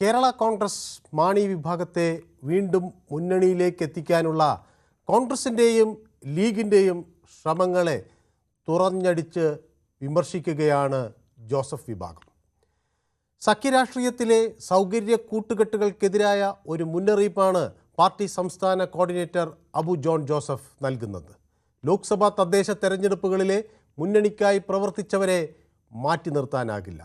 കേരള കോൺഗ്രസ് മാണി വിഭാഗത്തെ വീണ്ടും മുന്നണിയിലേക്ക് എത്തിക്കാനുള്ള കോൺഗ്രസിൻ്റെയും ലീഗിൻ്റെയും ശ്രമങ്ങളെ തുറന്നടിച്ച് വിമർശിക്കുകയാണ് ജോസഫ് വിഭാഗം. സഖ്യരാഷ്ട്രീയത്തിലെ സൗകര്യ കൂട്ടുകെട്ടുകൾക്കെതിരായ ഒരു മുന്നറിയിപ്പാണ് പാർട്ടി സംസ്ഥാന കോർഡിനേറ്റർ അബു ജോൺ ജോസഫ് നൽകുന്നത്. ലോക്സഭാ തദ്ദേശ തെരഞ്ഞെടുപ്പുകളിലെ മുന്നണിക്കായി പ്രവർത്തിച്ചവരെ മാറ്റി നിർത്താനാകില്ല.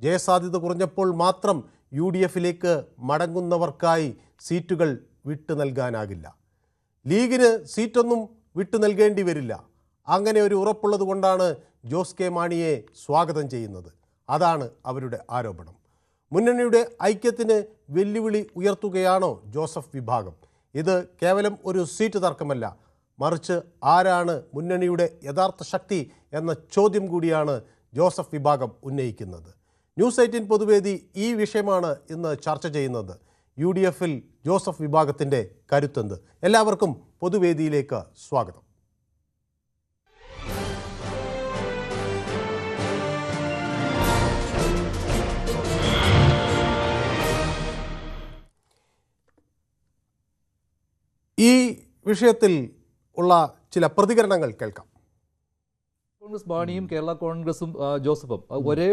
ജയസാധ്യത കുറഞ്ഞപ്പോൾ മാത്രം UDFിലേക്ക് മടങ്ങുന്നവർക്കായി സീറ്റുകൾ വിട്ടു നൽകാനാകില്ല. ലീഗിന് സീറ്റൊന്നും വിട്ടു നൽകേണ്ടി വരില്ല. അങ്ങനെ ഒരു ഉറപ്പുള്ളത് കൊണ്ടാണ് ജോസ് കെ മാണിയെ സ്വാഗതം ചെയ്യുന്നത്. അതാണ് അവരുടെ ആരോപണം. മുന്നണിയുടെ ഐക്യത്തിന് വെല്ലുവിളി ഉയർത്തുകയാണോ ജോസഫ് വിഭാഗം? ഇത് കേവലം ഒരു സീറ്റ് തർക്കമല്ല, മറിച്ച് ആരാണ് മുന്നണിയുടെ യഥാർത്ഥ ശക്തി എന്ന ചോദ്യം കൂടിയാണ് ജോസഫ് വിഭാഗം ഉന്നയിക്കുന്നത്. ന്യൂസ് 18 പൊതുവേദി ഈ വിഷയമാണ് ഇന്ന് ചർച്ച ചെയ്യുന്നത്. UDFിൽ ജോസഫ് വിഭാഗത്തിൻ്റെ കരുത്തെന്ത്? എല്ലാവർക്കും പൊതുവേദിയിലേക്ക് സ്വാഗതം. ഈ വിഷയത്തിൽ ഉള്ള ചില പ്രതികരണങ്ങൾ കേൾക്കാം. കോൺഗ്രസ് മാണിയും കേരള കോൺഗ്രസും ജോസഫും ഒരേ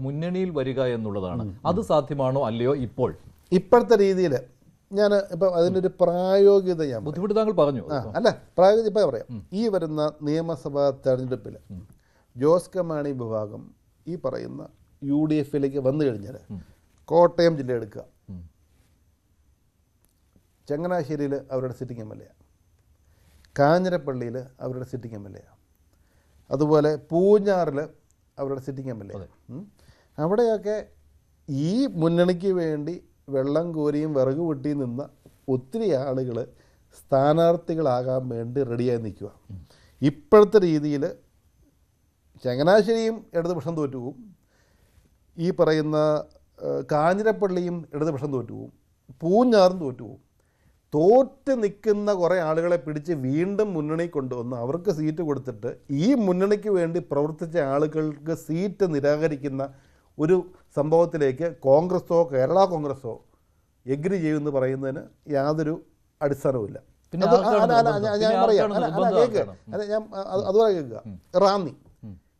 മുന്നണിയിൽ വരിക എന്നുള്ളതാണ്. അത് സാധ്യമാണോ അല്ലയോ? ഇപ്പോഴത്തെ രീതിയിൽ ഞാൻ ഇപ്പം അതിനൊരു പ്രായോഗികത ഞാൻ ബുദ്ധിമുട്ട് താങ്കൾ പറഞ്ഞു. അല്ല, പ്രായോഗികത ഇപ്പം പറയാം. ഈ വരുന്ന നിയമസഭാ തെരഞ്ഞെടുപ്പിൽ ജോസ് കെ മാണി വിഭാഗം ഈ പറയുന്ന UDFിലേക്ക് വന്നു കഴിഞ്ഞാൽ കോട്ടയം ജില്ല എടുക്കുക, ചങ്ങനാശ്ശേരിയിൽ അവരുടെ സിറ്റിംഗ് MLA, കാഞ്ഞിരപ്പള്ളിയിൽ അവരുടെ സിറ്റിംഗ് MLA, അതുപോലെ പൂഞ്ഞാറിൽ അവരുടെ സിറ്റിംഗ് MLA. അവിടെയൊക്കെ ഈ മുന്നണിക്ക് വേണ്ടി വെള്ളം കോരിയും വിറക് വെട്ടിയും നിന്ന ഒത്തിരി ആളുകൾ സ്ഥാനാർത്ഥികളാകാൻ വേണ്ടി റെഡിയായി നിൽക്കുക. ഇപ്പോഴത്തെ രീതിയിൽ ചങ്ങനാശ്ശേരിയും ഇടതുപക്ഷം തോറ്റുപോകും, ഈ പറയുന്ന കാഞ്ഞിരപ്പള്ളിയും ഇടതുപക്ഷം തോറ്റുപോകും, പൂഞ്ഞാറും തോറ്റുപോകും. തോറ്റ് നിൽക്കുന്ന കുറേ ആളുകളെ പിടിച്ച് വീണ്ടും മുന്നണി കൊണ്ടുവന്ന് അവർക്ക് സീറ്റ് കൊടുത്തിട്ട് ഈ മുന്നണിക്ക് വേണ്ടി പ്രവർത്തിച്ച ആളുകൾക്ക് സീറ്റ് നിരാകരിക്കുന്ന ഒരു സംഭവത്തിലേക്ക് കോൺഗ്രസോ കേരള കോൺഗ്രസോ എഗ്രി ചെയ്യുമെന്ന് പറയുന്നതിന് യാതൊരു അടിസ്ഥാനവുമില്ല. ഞാൻ പറയാം, അതുപോലെ കേൾക്കുക.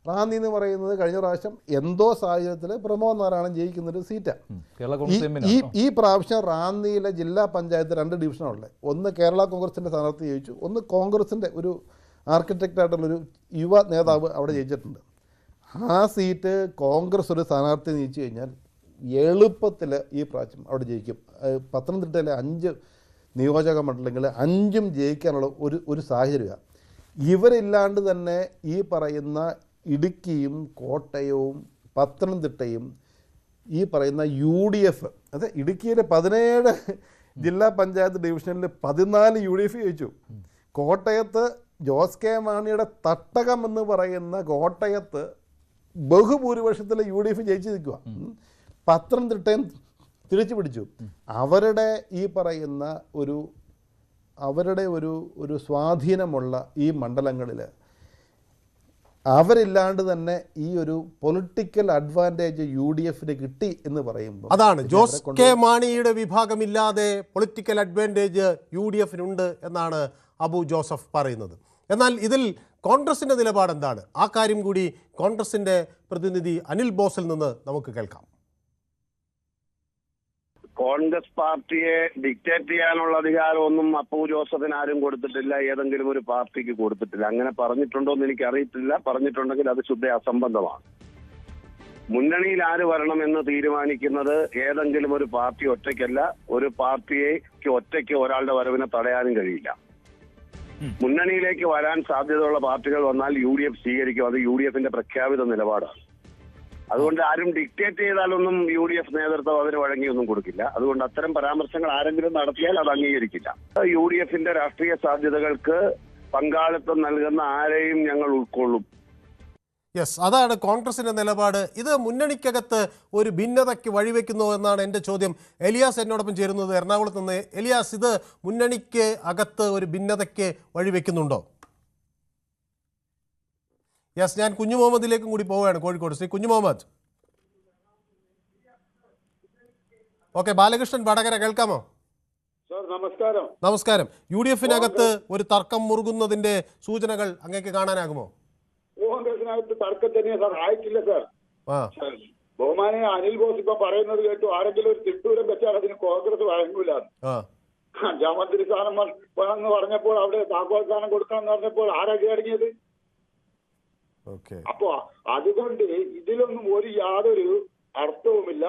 റാന്നി എന്ന് പറയുന്നത് കഴിഞ്ഞ പ്രാവശ്യം എന്തോ സാഹചര്യത്തിൽ പ്രമോദ് നാരായണൻ ജയിക്കുന്നൊരു സീറ്റാണ്. ഈ പ്രാവശ്യം റാന്നിയിലെ ജില്ലാ പഞ്ചായത്ത് 2 ഡിവിഷനുള്ളത്. ഒന്ന് കേരള കോൺഗ്രസിൻ്റെ സ്ഥാനാർത്ഥി ജയിച്ചു, ഒന്ന് കോൺഗ്രസിൻ്റെ ഒരു ആർക്കിടെക്റ്റായിട്ടുള്ളൊരു യുവ നേതാവ് അവിടെ ജയിച്ചിട്ടുണ്ട്. ആ സീറ്റ് കോൺഗ്രസ് ഒരു സ്ഥാനാർത്ഥി ജയിച്ചു കഴിഞ്ഞാൽ എളുപ്പത്തിൽ ഈ പ്രാവശ്യം അവിടെ ജയിക്കും. പത്തനംതിട്ടയിലെ 5 നിയോജക മണ്ഡലങ്ങളിൽ 5ഉം ജയിക്കാനുള്ള ഒരു സാഹചര്യമാണ്. ഇവരില്ലാണ്ട് തന്നെ ഈ പറയുന്ന ഇടുക്കിയും കോട്ടയവും പത്തനംതിട്ടയും ഈ പറയുന്ന UDF, അത് ഇടുക്കിയിലെ 17 ജില്ലാ പഞ്ചായത്ത് ഡിവിഷനിൽ 14 UDF ജയിച്ചു. കോട്ടയത്ത് ജോസ് കെ മാണിയുടെ തട്ടകം എന്ന് പറയുന്ന കോട്ടയത്ത് ബഹുഭൂരിപക്ഷത്തിൽ UDF ജയിച്ചു നിൽക്കുക. പത്തനംതിട്ടയും തിരിച്ചു പിടിച്ചു. അവരുടെ ഈ പറയുന്ന അവരുടെ ഒരു സ്വാധീനമുള്ള ഈ മണ്ഡലങ്ങളിൽ അവരില്ലാണ്ട് തന്നെ ഈ ഒരു പൊളിറ്റിക്കൽ അഡ്വാൻറ്റേജ് UDFന് കിട്ടി എന്ന് പറയുമ്പോൾ അതാണ് ജോസ് കെ മാണിയുടെ വിഭാഗമില്ലാതെ പൊളിറ്റിക്കൽ അഡ്വാൻറ്റേജ് UDFനുണ്ട് എന്നാണ് അബു ജോസഫ് പറയുന്നത്. എന്നാൽ ഇതിൽ കോൺഗ്രസിൻ്റെ നിലപാട് എന്താണ്? ആ കാര്യം കൂടി കോൺഗ്രസിൻ്റെ പ്രതിനിധി അനിൽ ബോസിൽ നിന്ന് നമുക്ക് കേൾക്കാം. കോൺഗ്രസ് പാർട്ടിയെ ഡിക്റ്റേറ്റ് ചെയ്യാനുള്ള അധികാരമൊന്നും അപ്പു ജോസഫിന് ആരും കൊടുത്തിട്ടില്ല, ഏതെങ്കിലും ഒരു പാർട്ടിക്ക് കൊടുത്തിട്ടില്ല. അങ്ങനെ പറഞ്ഞിട്ടുണ്ടോ എന്ന് എനിക്ക് അറിയത്തില്ല. പറഞ്ഞിട്ടുണ്ടെങ്കിൽ അത് ശുദ്ധ അസംബന്ധമാണ്. മുന്നണിയിൽ ആര് വരണമെന്ന് തീരുമാനിക്കുന്നത് ഏതെങ്കിലും ഒരു പാർട്ടി ഒറ്റയ്ക്കല്ല. ഒരു പാർട്ടിക്ക് ഒറ്റയ്ക്ക് ഒരാളുടെ വരവിനെ തടയാനും കഴിയില്ല. മുന്നണിയിലേക്ക് വരാൻ സാധ്യതയുള്ള പാർട്ടികൾ വന്നാൽ UDF സ്വീകരിക്കും. അത് UDFന്റെ പ്രഖ്യാപിത നിലപാടാണ്. അതുകൊണ്ട് ആരും ഡിക്റ്റേറ്റ് ചെയ്താലൊന്നും UDF നേതൃത്വം അതിന് വഴങ്ങിയൊന്നും കൊടുക്കില്ല. അതുകൊണ്ട് അത്തരം പരാമർശങ്ങൾ ആരെങ്കിലും നടത്തിയാൽ അത് അംഗീകരിക്കില്ല. UDFന്റെ രാഷ്ട്രീയ സാധ്യതകൾക്ക് പങ്കാളിത്തം നൽകുന്ന ആരെയും ഞങ്ങൾ ഉൾക്കൊള്ളും. അതാണ് കോൺഗ്രസിൻ്റെ നിലപാട്. ഇത് മുന്നണിക്കകത്ത് ഒരു ഭിന്നതയ്ക്ക് വഴിവെക്കുന്നു എന്നാണ് എൻ്റെ ചോദ്യം. എലിയാസ് എന്നോടൊപ്പം ചേരുന്നത് എറണാകുളത്ത് നിന്ന്. എലിയാസ്, ഇത് മുന്നണിക്ക് അകത്ത് ഒരു ഭിന്നതയ്ക്ക് വഴിവെക്കുന്നുണ്ടോ? ഞാൻ കുഞ്ഞു മുഹമ്മദിലേക്കും കൂടി പോവുകയാണ്, കോഴിക്കോട്. ശ്രീ കുഞ്ഞു മുഹമ്മദ്. ഓക്കെ, ബാലകൃഷ്ണൻ വടകര കേൾക്കാമോ? സാർ നമസ്കാരം. നമസ്കാരം. UDF-നകത്ത് ഒരു തർക്കം മുറുകുന്നതിന്റെ സൂചനകൾ അങ്ങേക്ക് കാണാനാകുമോ? കോൺഗ്രസിനകത്ത് തർക്കം തന്നെയാ സാർ, ആയിട്ടില്ല സാർ. ആ ബഹുമാനെ അനിൽ ബോസ് ഇപ്പൊ പറയുന്നത് കേട്ടു, ആരെങ്കിലും ഒരു തിട്ടൂരം വെച്ചാൽ അതിന് കോൺഗ്രസ് വഴങ്ങൂല. ആ അഞ്ചാം മന്ത്രി സ്ഥാനം വേണമെന്ന് പറഞ്ഞപ്പോൾ അവിടെ താക്കോൽ സ്ഥാനം കൊടുക്കാന്ന് പറഞ്ഞപ്പോൾ ആരാ കീഴടങ്ങിയത്? ഓക്കെ. അപ്പൊ അതുകൊണ്ട് ഇതിലൊന്നും യാതൊരു അർത്ഥവുമില്ല.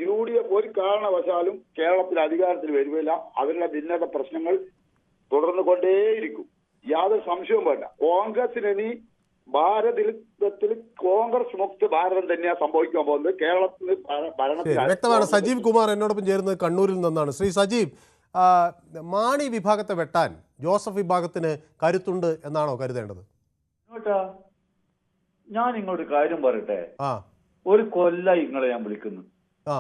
UDF ഒരു കാരണവശാലും കേരളത്തിൽ അധികാരത്തിൽ വരുന്നില്ല. അവരുടെ ഭിന്നത പ്രശ്നങ്ങൾ തുടർന്നു കൊണ്ടേയിരിക്കും, യാതൊരു സംശയവും വേണ്ട. കോൺഗ്രസിന് ഇനി ഭാരതത്തിൽ കോൺഗ്രസ് മുക്ത ഭാരതം തന്നെയാണ് സംഭവിക്കാൻ പോകുന്നത്. കേരളത്തിന് ഭരണത്തിൽ വ്യക്തമാണ്. സജീവ് കുമാർ എന്നോടൊപ്പം ചേരുന്നത് കണ്ണൂരിൽ നിന്നാണ്. ശ്രീ സജീവ്, മാണി വിഭാഗത്തെ വെട്ടാൻ ജോസഫ് വിഭാഗത്തിന് കരുത്തുണ്ട് എന്നാണോ കരുതേണ്ടത്? ഞാൻ ഇങ്ങോട്ട് കാര്യം പറയട്ടെ. ആ ഒരു കൊല്ലായി ഇങ്ങളെ ഞാൻ വിളിക്കുന്നു, ആ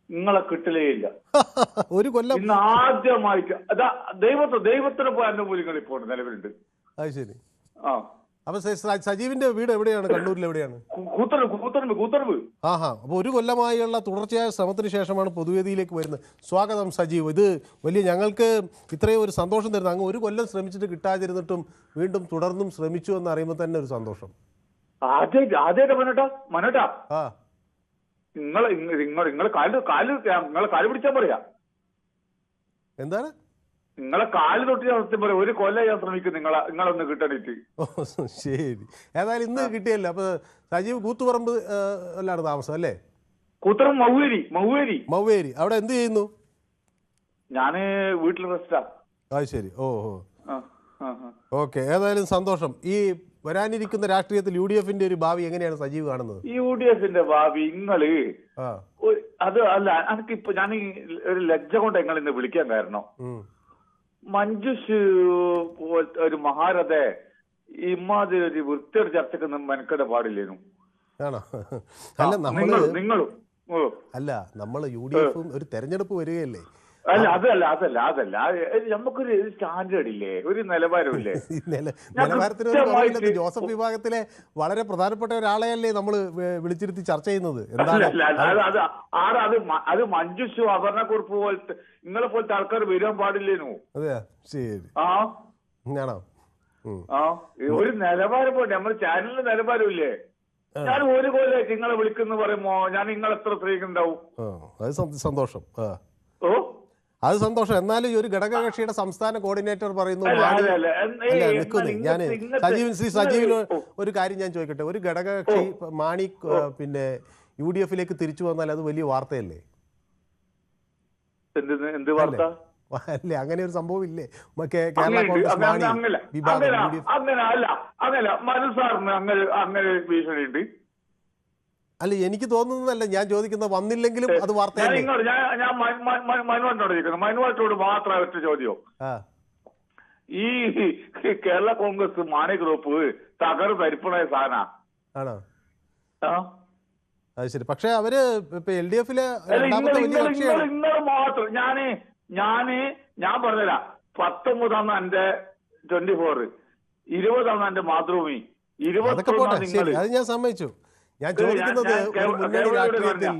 നിങ്ങളെ കിട്ടലേ ഇല്ല. ഒരു കൊല്ലം ഇന്ന് ആദ്യമായിട്ട് അതാ ദൈവത്തിന് പോയി എന്നെ പോലും നിങ്ങൾ ഇപ്പോൾ നിലവിലുണ്ട്. അത് ശരി. ആ അപ്പൊ സജീവിന്റെ വീട് എവിടെയാണ്? കണ്ണൂരിൽ എവിടെയാണ്? കൂത്തറമ്പ്. ആഹാ. അപ്പോൾ ഒരു കൊല്ലമായുള്ള തുടർച്ചയായ ശ്രമത്തിന് ശേഷമാണ് പൊതുവേദിയിലേക്ക് വരുന്നത്. സ്വാഗതം സജീവ്. ഇത് വലിയ ഞങ്ങൾക്ക് ഇത്രയും ഒരു സന്തോഷം തരുന്നത്. അങ്ങ് ഒരു കൊല്ലം ശ്രമിച്ചിട്ട് കിട്ടാതിരുന്നിട്ടും വീണ്ടും തുടർന്നും ശ്രമിച്ചു എന്ന് അറിയുമ്പോൾ തന്നെ ഒരു സന്തോഷം. ആദ്യമായിട്ട് മനോട്ടാ ആ നിങ്ങളെ കാല് പിടിച്ചാൽ പറയാ. എന്താണ്? നിങ്ങളെ കാല് തൊട്ട് സത്യം പറയാം. ഒരു കൊല്ലം ഞാൻ ശ്രമിക്കും നിങ്ങളൊന്ന് കിട്ടാനിട്ട്. ഓ ശരി. ഏതായാലും ഇന്ന് കിട്ടിയല്ലോ. അപ്പൊ സജീവ് കൂത്തുപറമ്പ് എല്ലാണ് താമസം അല്ലേ? കൂത്തുപറമ്പ് മൗവേരി. അവിടെ എന്ത് ചെയ്യുന്നു? ഞാന് വീട്ടിൽ റെസ്റ്റാ. അത് ശരി. ഓ ഓക്കെ. ഏതായാലും സന്തോഷം. ഈ വരാനിരിക്കുന്ന രാഷ്ട്രീയത്തിൽ UDF-ന്റെ ഒരു ഭാവി എങ്ങനെയാണ് സജീവ് കാണുന്നത്? UDF-ന്റെ ഭാവി നിങ്ങള് അത് അല്ല, എനിക്കിപ്പോ ഞാൻ ഒരു ലജ്ജ കൊണ്ട് നിങ്ങൾ ഇന്ന് വിളിക്കാൻ കാരണം, മഞ്ജുഷ് ഒരു മഹാരഥ ഇമാതിരി ഒരു വൃത്തിയുടെ ചർച്ചക്ക് മെനക്കെട പാടില്ലേനു. ആണോ? അല്ല നിങ്ങളും അല്ല, നമ്മൾ UDF ഒരു തെരഞ്ഞെടുപ്പ് വരികയല്ലേ? അല്ല അതല്ല നമുക്കൊരു സ്റ്റാൻഡേർഡ് ഇല്ലേ, ഒരു നിലവാരമില്ലേ? നിലവാരത്തിന് ജോസഫ് വിഭാഗത്തിലെ വളരെ പ്രധാനപ്പെട്ട ഒരാളെയല്ലേ നമ്മൾ വിളിച്ചിരുത്തി ചർച്ച ചെയ്യുന്നത്. അത് മഞ്ജുഷു അപർണക്കുറിപ്പ് പോലത്തെ നിങ്ങളെ പോലത്തെ ആൾക്കാർ വരാൻ പാടില്ലേനു. അതെ ശരി. ആണോ? ഒരു നിലവാരം പോട്ടെ, നമ്മുടെ ചാനലിന്റെ നിലവാരമില്ലേ? ഞാൻ ഒരു കൊല്ലമായിട്ട് നിങ്ങളെ വിളിക്കുന്ന പറയുമ്പോ ഞാൻ നിങ്ങൾ എത്ര സ്ത്രീക്കുണ്ടാവും? അത് സന്തോഷം. ഓ അത് സന്തോഷം. എന്നാലും ഒരു ഘടകകക്ഷിയുടെ സംസ്ഥാന കോർഡിനേറ്റർ പറയുന്നു. ഞാൻ സജീവിന് ഒരു കാര്യം ഞാൻ ചോദിക്കട്ടെ. ഒരു ഘടകകക്ഷി മാണി പിന്നെ UDF-ലേക്ക് തിരിച്ചു വന്നാൽ അത് വലിയ വാർത്തയല്ലേ? എന്ത് വാർത്ത? അല്ലേ, അങ്ങനെ ഒരു സംഭവം ഇല്ലേ? കേരള കോൺഗ്രസ് മാണി വിഭാഗം അങ്ങനെ മനസ്സാറിന് അങ്ങനെ ഭീഷണിയുണ്ട്. അല്ല, എനിക്ക് തോന്നുന്നതല്ല, ഞാൻ ചോദിക്കുന്നത് വന്നില്ലെങ്കിലും അത് വാർത്തയല്ലേ? ഞാൻ മനുവാട്ടോട് ചോദിക്കുന്നത്, മനുവാട്ടോട് മാത്രം ഒറ്റ ചോദ്യം. ഈ കേരള കോൺഗ്രസ് മാണി ഗ്രൂപ്പ് തരിപ്പണായ സാധന ആണോ? അത് ശരി. പക്ഷെ അവര് ഇപ്പൊ LDF-ലെ നിങ്ങൾ മാത്രം ഞാൻ പറഞ്ഞില്ല. 19 എന്റെ 24, 20 എന്റെ മാതൃഭൂമി, 21 അത് ഞാൻ സമ്മതിച്ചു. ഞാൻ ചോദിക്കുന്നത് ഒരു മുന്നണി രാഷ്ട്രീയത്തിൽ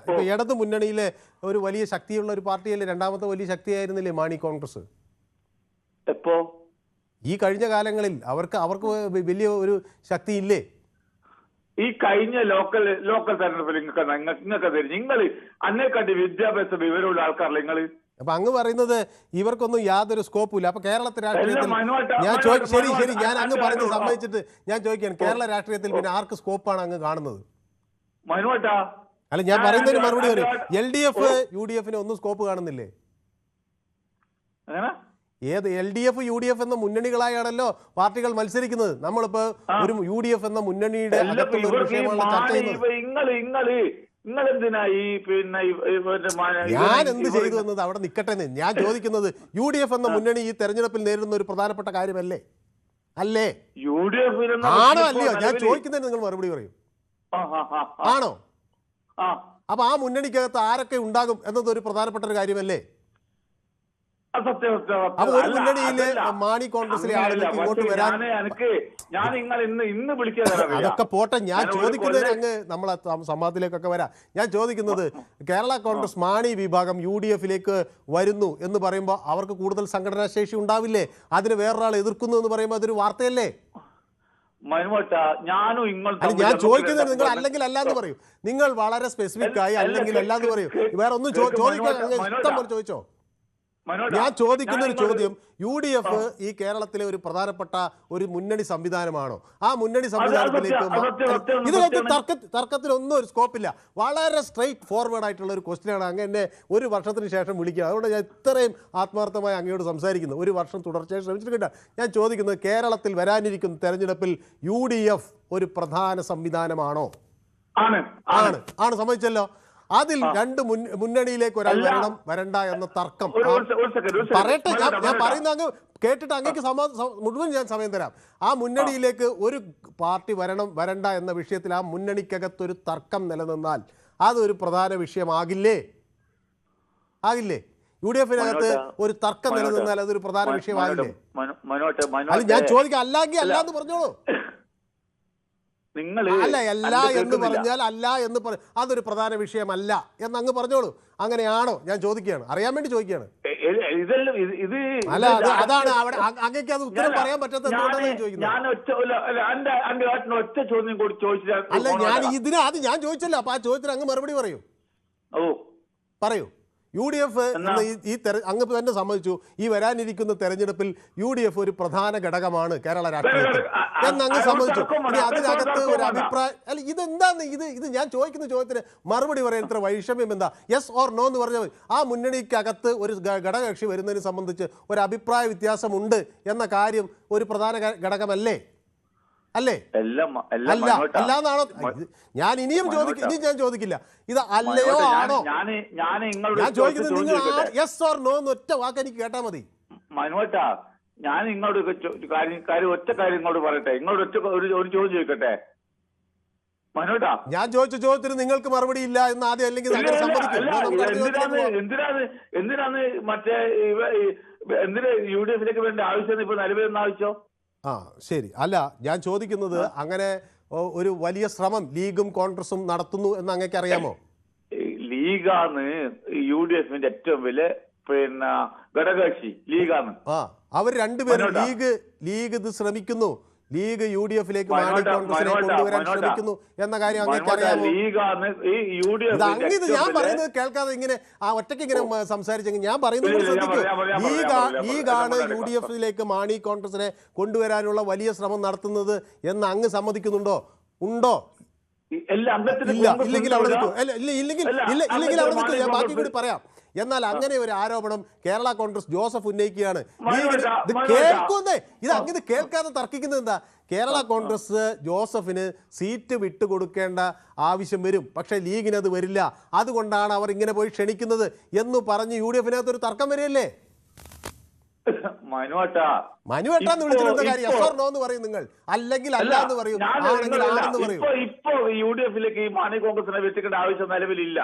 ഇപ്പൊ ഇടത് മുന്നണിയിലെ ഒരു വലിയ ശക്തിയുള്ള ഒരു പാർട്ടിയല്ലേ, രണ്ടാമത്തെ വലിയ ശക്തിയായിരുന്നില്ലേ മാണി കോൺഗ്രസ്? എപ്പോ? ഈ കഴിഞ്ഞ കാലങ്ങളിൽ അവർക്ക് വലിയ ഒരു ശക്തി ഇല്ലേ? ഈ കഴിഞ്ഞ ലോക്കൽ തെരഞ്ഞെടുപ്പിൽ നിങ്ങൾക്ക് തരും. നിങ്ങൾ അന്നേക്കാട്ടി വിദ്യാഭ്യാസ വിവരമുള്ള ആൾക്കാരല്ല നിങ്ങൾ. അപ്പൊ അങ്ങ് പറയുന്നത് ഇവർക്കൊന്നും യാതൊരു സ്കോപ്പും ഇല്ല. അപ്പൊ കേരളത്തിൽ രാഷ്ട്രീയത്തിൽ ശരി ഞാൻ അങ്ങ് പറഞ്ഞ് സമ്മതിച്ചിട്ട് ഞാൻ ചോദിക്കുകയാണ്, കേരള രാഷ്ട്രീയത്തിൽ പിന്നെ ആർക്ക് സ്കോപ്പാണ് അങ്ങ് കാണുന്നത്? അല്ല, ഞാൻ പറയുന്നതിന് മറുപടി പറയും. LDF UDF-ന് ഒന്നും സ്കോപ്പ് കാണുന്നില്ലേ? ഏത് LDF UDF എന്ന മുന്നണികളായാണല്ലോ പാർട്ടികൾ മത്സരിക്കുന്നത്. നമ്മളിപ്പോ ഒരു UDF എന്ന മുന്നണിയുടെ വിഷയമാണ് ചർച്ച ചെയ്യുന്നത്. ഞാൻ എന്ത് ചെയ്തു എന്നത് അവിടെ നിൽക്കട്ടെ. ഞാൻ ചോദിക്കുന്നത് UDF എന്ന മുന്നണി ഈ തെരഞ്ഞെടുപ്പിൽ നേരിടുന്ന ഒരു പ്രധാനപ്പെട്ട കാര്യമല്ലേ? അല്ലേ? ആണോ അല്ലയോ? ഞാൻ ചോദിക്കുന്നതിന് നിങ്ങൾ മറുപടി പറയും. ആണോ? അപ്പൊ ആ മുന്നണിക്കകത്ത് ആരൊക്കെ ഉണ്ടാകും എന്നത് ഒരു പ്രധാനപ്പെട്ട ഒരു കാര്യമല്ലേ? അപ്പൊ ഒരു മുന്നണിയിലെ മാണി കോൺഗ്രസിലെ ആളുകൾക്ക് ഇങ്ങോട്ട് വരാൻ ഞാൻ നിങ്ങൾ ഇന്ന് വിളിക്കാൻ അതൊക്കെ പോട്ടെ. ഞാൻ ചോദിക്കുന്നതിന് അങ്ങ് നമ്മളെ സംവാദത്തിലേക്കൊക്കെ വരാം. ഞാൻ ചോദിക്കുന്നത് കേരള കോൺഗ്രസ് മാണി വിഭാഗം UDF-ലേക്ക് വരുന്നു എന്ന് പറയുമ്പോൾ അവർക്ക് കൂടുതൽ സംഘടനാ ശേഷി ഉണ്ടാവില്ലേ? അതിന് വേറൊരാൾ എതിർക്കുന്നു എന്ന് പറയുമ്പോൾ അതൊരു വാർത്തയല്ലേ? ഞാൻ ചോദിക്കുന്നത് നിങ്ങൾ അല്ലെങ്കിൽ അല്ലാന്ന് പറയൂ. നിങ്ങൾ വളരെ സ്പെസിഫിക് ആയി അല്ലെങ്കിൽ അല്ലാന്ന് പറയൂ. വേറെ ഒന്നും ചോദിക്കാൻ ഇഷ്ടം പോലെ ചോദിച്ചോ. ഞാൻ ചോദിക്കുന്ന ഒരു ചോദ്യം, UDF ഈ കേരളത്തിലെ ഒരു പ്രധാനപ്പെട്ട ഒരു മുന്നണി സംവിധാനമാണോ? ആ മുന്നണി സംവിധാനത്തിലേക്ക് ഇതിലേക്ക് തർക്കത്തിനൊന്നും ഒരു സ്കോപ്പില്ല. വളരെ സ്ട്രെയിറ്റ് ഫോർവേഡ് ആയിട്ടുള്ള ഒരു ക്വസ്റ്റ്യനാണ്. അങ്ങ് എന്നെ ഒരു വർഷത്തിന് ശേഷം വിളിക്കുക. അതുകൊണ്ട് ഞാൻ ഇത്രയും ആത്മാർത്ഥമായി അങ്ങയോട് സംസാരിക്കുന്നു. ഒരു വർഷം തുടർച്ചയായി ശ്രമിച്ചിട്ടില്ല. ഞാൻ ചോദിക്കുന്നത്, കേരളത്തിൽ വരാനിരിക്കുന്ന തെരഞ്ഞെടുപ്പിൽ UDF ഒരു പ്രധാന സംവിധാനമാണോ? ആണ് സമ്മതിച്ചല്ലോ. അതിൽ രണ്ട് മുന്നണിയിലേക്ക് ഒരാൾ വരണ്ട എന്ന തർക്കം പറയട്ടെ. ഞാൻ പറയുന്ന അങ്ങ് കേട്ടിട്ട് അങ്ങേക്ക് മുഴുവൻ ഞാൻ സമയം തരാം. ആ മുന്നണിയിലേക്ക് ഒരു പാർട്ടി വരണ്ട എന്ന വിഷയത്തിൽ ആ മുന്നണിക്കകത്തൊരു തർക്കം നിലനിന്നാൽ അതൊരു പ്രധാന വിഷയമാകില്ലേ? UDF-നകത്ത് ഒരു തർക്കം നിലനിന്നാൽ അതൊരു പ്രധാന വിഷയമാകില്ലേ? അത് ഞാൻ ചോദിക്കാം. അല്ലെങ്കിൽ അല്ലാന്ന് പറഞ്ഞോളൂ. അല്ല എന്ന് പറഞ്ഞാൽ അതൊരു പ്രധാന വിഷയമല്ല എന്നങ്ങ് പറഞ്ഞോളൂ. അങ്ങനെയാണോ? ഞാൻ ചോദിക്കുകയാണ്, അറിയാൻ വേണ്ടി ചോദിക്കുകയാണ്. അല്ല അതാണ് അവിടെ അങ്ങേക്ക് അത് ഉത്തരം പറയാൻ പറ്റാത്ത ചോദിക്കുന്നത്. അല്ല അത് ഞാൻ ചോദിച്ചല്ലോ. അപ്പൊ ആ ചോദ്യത്തിന് അങ്ങ് മറുപടി പറയൂ. UDF അങ്ങ് തന്നെ സമ്മതിച്ചു, ഈ വരാനിരിക്കുന്ന തെരഞ്ഞെടുപ്പിൽ UDF ഒരു പ്രധാന ഘടകമാണ് കേരള രാഷ്ട്രീയത്തിൽ എന്നങ്ങ് സമ്മതിച്ചു. ഇനി അതിനകത്ത് ഒരു അഭിപ്രായം അല്ല ഇതെന്താന്ന് ഇത് ഞാൻ ചോദിക്കുന്ന ചോദ്യത്തിന് മറുപടി പറയാൻ ഇത്ര വൈഷമ്യം എന്താ? യെസ് ഓർ നോ എന്ന് പറഞ്ഞാൽ ആ മുന്നണിക്കകത്ത് ഒരു ഘടകകക്ഷി വരുന്നതിനെ സംബന്ധിച്ച് ഒരു അഭിപ്രായ വ്യത്യാസമുണ്ട് എന്ന കാര്യം ഒരു പ്രധാന ഘടകമല്ലേ? അല്ലാന്നാണോ? ഞാൻ ഇനിയും ഞാൻ ചോദിക്കില്ല. ഇത് അല്ലയോ ആണോ? ഞാൻ ചോദിക്കുന്നത് നിങ്ങൾ യെസ് ഓർ നോ എന്ന് ഒറ്റ വാക്ക് എനിക്ക് കേട്ടാ മതി. ഞാൻ ഇങ്ങോട്ട് ഒറ്റ കാര്യം ഇങ്ങോട്ട് പറയട്ടെ. ഇങ്ങോട്ട് ഒരു ചോദ്യം ചോദിക്കട്ടെ മനോട്ടാ. ഞാൻ ചോദിച്ച ചോദ്യത്തിന് നിങ്ങൾക്ക് മറുപടി ഇല്ല എന്ന് ആദ്യം അല്ലെങ്കിൽ എന്തിനാണ് മറ്റേ എന്തിനാ UDF-ലേക്ക് വേണ്ട ആവശ്യം ഇപ്പൊ നിലവിലെന്ന ആവശ്യം? ശരി. അല്ല ഞാൻ ചോദിക്കുന്നത്, അങ്ങനെ ഒരു വലിയ ശ്രമം ലീഗും കോൺഗ്രസും നടത്തുന്നു എന്ന് അങ്ങേക്ക് അറിയാമോ? ലീഗാണ് UDF-ന്റെ ഏറ്റവും വലിയ ഘടകകക്ഷി ലീഗാണ്. അവർ രണ്ടുപേരും ലീഗ് ഇത് ശ്രമിക്കുന്നു. ലീഗ് UDF-ലേക്ക് മാണി കോൺഗ്രസിനെ കൊണ്ടുവരാൻ ശ്രമിക്കുന്നു എന്ന കാര്യം അങ്ങേക്ക് അറിയാമോ? ഇത് ഞാൻ പറയുന്നത് കേൾക്കാതെ ഇങ്ങനെ ഒറ്റയ്ക്ക് ഇങ്ങനെ സംസാരിച്ചെങ്കിൽ ഞാൻ പറയുന്നത് ശ്രദ്ധിക്കൂ. ലീഗാണ് UDF-ലേക്ക് മാണി കോൺഗ്രസിനെ കൊണ്ടുവരാനുള്ള വലിയ ശ്രമം നടത്തുന്നത് എന്ന് അങ്ങ് സമ്മതിക്കുന്നുണ്ടോ? ഉണ്ടോ? ഇല്ലെങ്കിൽ അവിടെ നിൽക്കൂ. ഇല്ലെങ്കിൽ അവിടെ നിൽക്കൂ. ഞാൻ ബാക്കി കൂടി പറയാം. എന്നാൽ അങ്ങനെ ഒരു ആരോപണം കേരള കോൺഗ്രസ് ജോസഫ് ഉന്നയിക്കുകയാണ്. കേൾക്കുന്നേ ഇത് അങ്ങനെ കേൾക്കാതെ തർക്കിക്കുന്നത് എന്താ? കേരള കോൺഗ്രസ് ജോസഫിന് സീറ്റ് വിട്ടുകൊടുക്കേണ്ട ആവശ്യം വരും, പക്ഷേ ലീഗിന് അത് വരില്ല. അതുകൊണ്ടാണ് അവർ ഇങ്ങനെ പോയി ക്ഷണിക്കുന്നത് എന്ന് പറഞ്ഞ് UDF-നകത്ത് ഒരു തർക്കം വരികയല്ലേ? മനുവേട്ടാന്ന് വിളിച്ചിരുന്ന കാര്യം യെസ് ഓർ നോ എന്ന് പറയും നിങ്ങൾ, അല്ലെങ്കിൽ അല്ല എന്ന് പറയും, ആണെങ്കിൽ ആണെന്ന് പറയും. ഇപ്പൊ UDF-ലേക്ക് ഈ മാണി കോൺഗ്രസിനെ വെച്ചിക്കേണ്ട ആവശ്യം നിലവിലില്ല.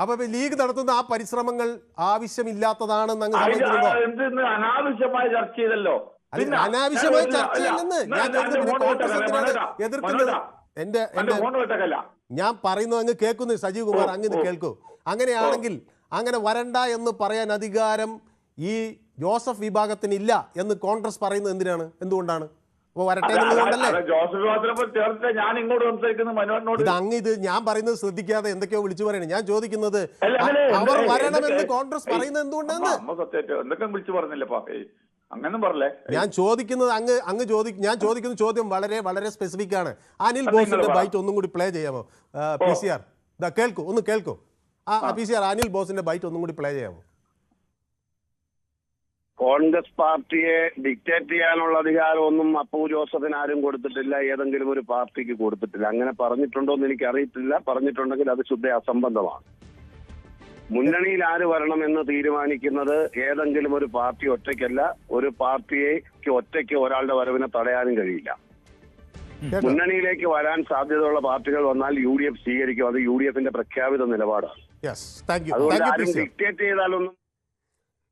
അപ്പൊ ലീഗ് നടത്തുന്ന ആ പരിശ്രമങ്ങൾ ആവശ്യമില്ലാത്തതാണെന്ന് അങ്ങ് സമ്മതിക്കുന്നുണ്ടോ? അനാവശ്യമായ ചർച്ച ചെയ്തല്ലോ. അനാവശ്യമായ ചർച്ചയില്ലെന്ന് ഞാൻ എതിർക്കുന്നത്. ഞാൻ പറയുന്നത് അങ്ങ് കേൾക്കുന്നു സജീവ് കുമാർ, അങ്ങ് കേൾക്കൂ. അങ്ങനെയാണെങ്കിൽ അങ്ങനെ വരണ്ട എന്ന് പറയാൻ അധികാരം ഈ ജോസഫ് വിഭാഗത്തിനില്ല എന്ന് കോൺഗ്രസ് പറയുന്നത് എന്തുകൊണ്ടാണ്? അപ്പൊ വരട്ടെ എന്നുള്ളതുകൊണ്ടല്ലേ? ഇത് ഞാൻ പറയുന്നത് ശ്രദ്ധിക്കാതെ എന്തൊക്കെയോ വിളിച്ചു പറയണേ. ഞാൻ ചോദിക്കുന്നത് അവർ വരണമെന്ന് കോൺഗ്രസ് പറയുന്നത് എന്തുകൊണ്ടാണ്? ഞാൻ ചോദിക്കുന്നത് ഞാൻ ചോദിക്കുന്ന ചോദ്യം വളരെ വളരെ സ്പെസിഫിക് ആണ്. അനിൽ ബോസിന്റെ ബൈറ്റ് ഒന്നും കൂടി പ്ലേ ചെയ്യാമോ? PCR കേൾക്കൂ, ഒന്ന് കേൾക്കൂ. PCR അനിൽ ബോസിന്റെ ബൈറ്റ് ഒന്നും കൂടി പ്ലേ ചെയ്യാമോ? കോൺഗ്രസ് പാർട്ടിയെ ഡിക്റ്റേറ്റ് ചെയ്യാനുള്ള അധികാരമൊന്നും അപ്പു ജോസഫിന് ആരും കൊടുത്തിട്ടില്ല, ഏതെങ്കിലും ഒരു പാർട്ടിക്ക് കൊടുത്തിട്ടില്ല. അങ്ങനെ പറഞ്ഞിട്ടുണ്ടോ എന്ന് എനിക്ക് അറിയത്തില്ല. പറഞ്ഞിട്ടുണ്ടെങ്കിൽ അത് ശുദ്ധ അസംബന്ധമാണ്. മുന്നണിയിൽ ആര് വരണമെന്ന് തീരുമാനിക്കുന്നത് ഏതെങ്കിലും ഒരു പാർട്ടി ഒറ്റയ്ക്കല്ല. ഒരു പാർട്ടിക്ക് ഒറ്റയ്ക്ക് ഒരാളുടെ വരവിനെ തടയാനും കഴിയില്ല. മുന്നണിയിലേക്ക് വരാൻ സാധ്യതയുള്ള പാർട്ടികൾ വന്നാൽ UDF സ്വീകരിക്കും. അത് UDF-ന്റെ പ്രഖ്യാപിത നിലപാടാണ്. അതുകൊണ്ട് ആരും ഡിക്റ്റേറ്റ് ചെയ്താലൊന്നും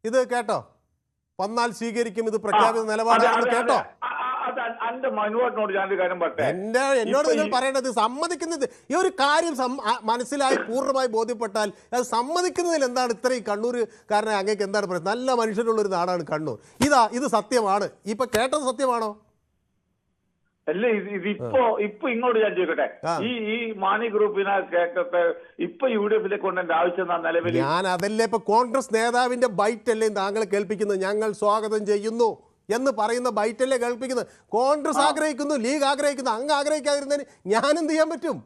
ഇത് കേട്ടോ, വന്നാൽ സ്വീകരിക്കും, ഇത് പ്രഖ്യാപിത നിലപാടാണെന്ന് കേട്ടോ. എന്റെ മനുവാട്ടിനോട് ഞാനൊരു കാര്യം പറട്ടെ. എന്നോട് നിങ്ങൾ പറയേണ്ടത് സമ്മതിക്കുന്നത്, ഈ ഒരു കാര്യം മനസ്സിലായി പൂർണ്ണമായി ബോധ്യപ്പെട്ടാൽ അത് സമ്മതിക്കുന്നതിൽ എന്താണ് ഇത്രയും കണ്ണൂരുകാരനെ അങ്ങേക്ക് എന്താണ് പറയുന്നത്? നല്ല മനുഷ്യരുള്ളൊരു നാടാണ് കണ്ണൂർ. ഇത് സത്യമാണ്, ഇപ്പൊ കേട്ടത് സത്യമാണോ? അല്ല, ഇപ്പൊ ഇങ്ങോട്ട് ഞാൻ ചോദിക്കട്ടെ, ഈ മാണി ഗ്രൂപ്പിനെ ഇപ്പൊ UDF കൊണ്ടതിന്റെ ആവശ്യം നിലവിൽ ഞാൻ അതല്ലേ ഇപ്പൊ കോൺഗ്രസ് നേതാവിന്റെ ബൈറ്റ് അല്ലേ താങ്കളെ കേൾപ്പിക്കുന്നത്? ഞങ്ങൾ സ്വാഗതം ചെയ്യുന്നു എന്ന് പറയുന്ന ബൈറ്റല്ലേ കേൾപ്പിക്കുന്നത്. കോൺഗ്രസ് ആഗ്രഹിക്കുന്നു, ലീഗ് ആഗ്രഹിക്കുന്നു, അങ്ങ് ആഗ്രഹിക്കാതിരുന്നതിന് ഞാൻ എന്ത് ചെയ്യാൻ പറ്റും?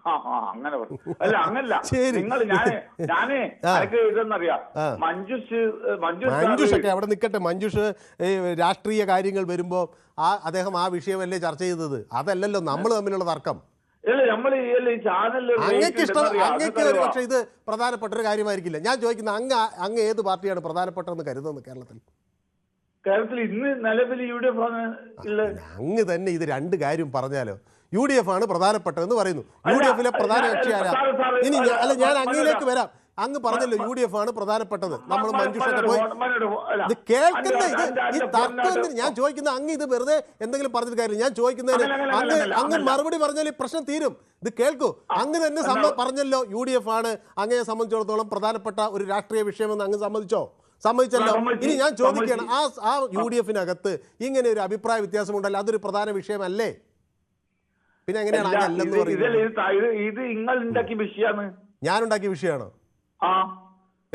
അങ്ങനെ അല്ല, അങ്ങനല്ല. നിങ്ങൾ ഇതെന്നറിയാം, മഞ്ജുഷൊക്കെ അവിടെ നിൽക്കട്ടെ. മഞ്ജുഷ് രാഷ്ട്രീയ കാര്യങ്ങൾ വരുമ്പോ അദ്ദേഹം ആ വിഷയമല്ലേ ചർച്ച ചെയ്തത്, അതല്ലല്ലോ നമ്മൾ തമ്മിലുള്ള തർക്കം. അങ്ങക്ക് ഒരു പക്ഷേ ഇത് പ്രധാനപ്പെട്ട ഒരു കാര്യമായിരിക്കില്ല. ഞാൻ ചോദിക്കുന്നത് അങ്ങ് ഏത് പാർട്ടിയാണ് പ്രധാനപ്പെട്ടതെന്ന് കരുതുന്നത് കേരളത്തിൽ ഇന്ന് നിലവിൽ UDF ആണ്. അങ്ങ് തന്നെ ഇത് രണ്ട് കാര്യം പറഞ്ഞാലോ? UDF ആണ് പ്രധാനപ്പെട്ടതെന്ന് പറയുന്നു. UDF പ്രധാന കക്ഷി ആരാ? ഇനി ഞാൻ അങ്ങയിലേക്ക് വരാം. അങ്ങ് പറഞ്ഞല്ലോ UDF ആണ് പ്രധാനപ്പെട്ടത്. നമ്മൾ മഞ്ജുഷൊക്കെ പോയി ഇത് കേൾക്കുന്ന ഈ തർക്കം. ഞാൻ ചോദിക്കുന്ന അങ്ങ് ഇത് വെറുതെ എന്തെങ്കിലും പറഞ്ഞിട്ട് കാര്യമില്ല. ഞാൻ ചോദിക്കുന്നതിന് അങ്ങ് മറുപടി പറഞ്ഞാൽ ഈ പ്രശ്നം തീരും. ഇത് കേൾക്കൂ. അങ്ങ് തന്നെ പറഞ്ഞല്ലോ UDF ആണ് അങ്ങയെ സംബന്ധിച്ചിടത്തോളം പ്രധാനപ്പെട്ട ഒരു രാഷ്ട്രീയ വിഷയമെന്ന് അങ്ങ് സമ്മതിച്ചല്ലോ. ഇനി ഞാൻ ചോദിക്കുകയാണ്, ആ UDF-നകത്ത് ഇങ്ങനെ ഒരു അഭിപ്രായ വ്യത്യാസമുണ്ടല്ലോ, അതൊരു പ്രധാന വിഷയമല്ലേ? പിന്നെ എങ്ങനെയാണ് അല്ലെന്ന് പറയുന്നത്? ഇത് നിങ്ങൾ ഉണ്ടാക്കിയ വിഷയമാണ്. ഞാൻ ഉണ്ടാക്കിയ വിഷയമാണോ?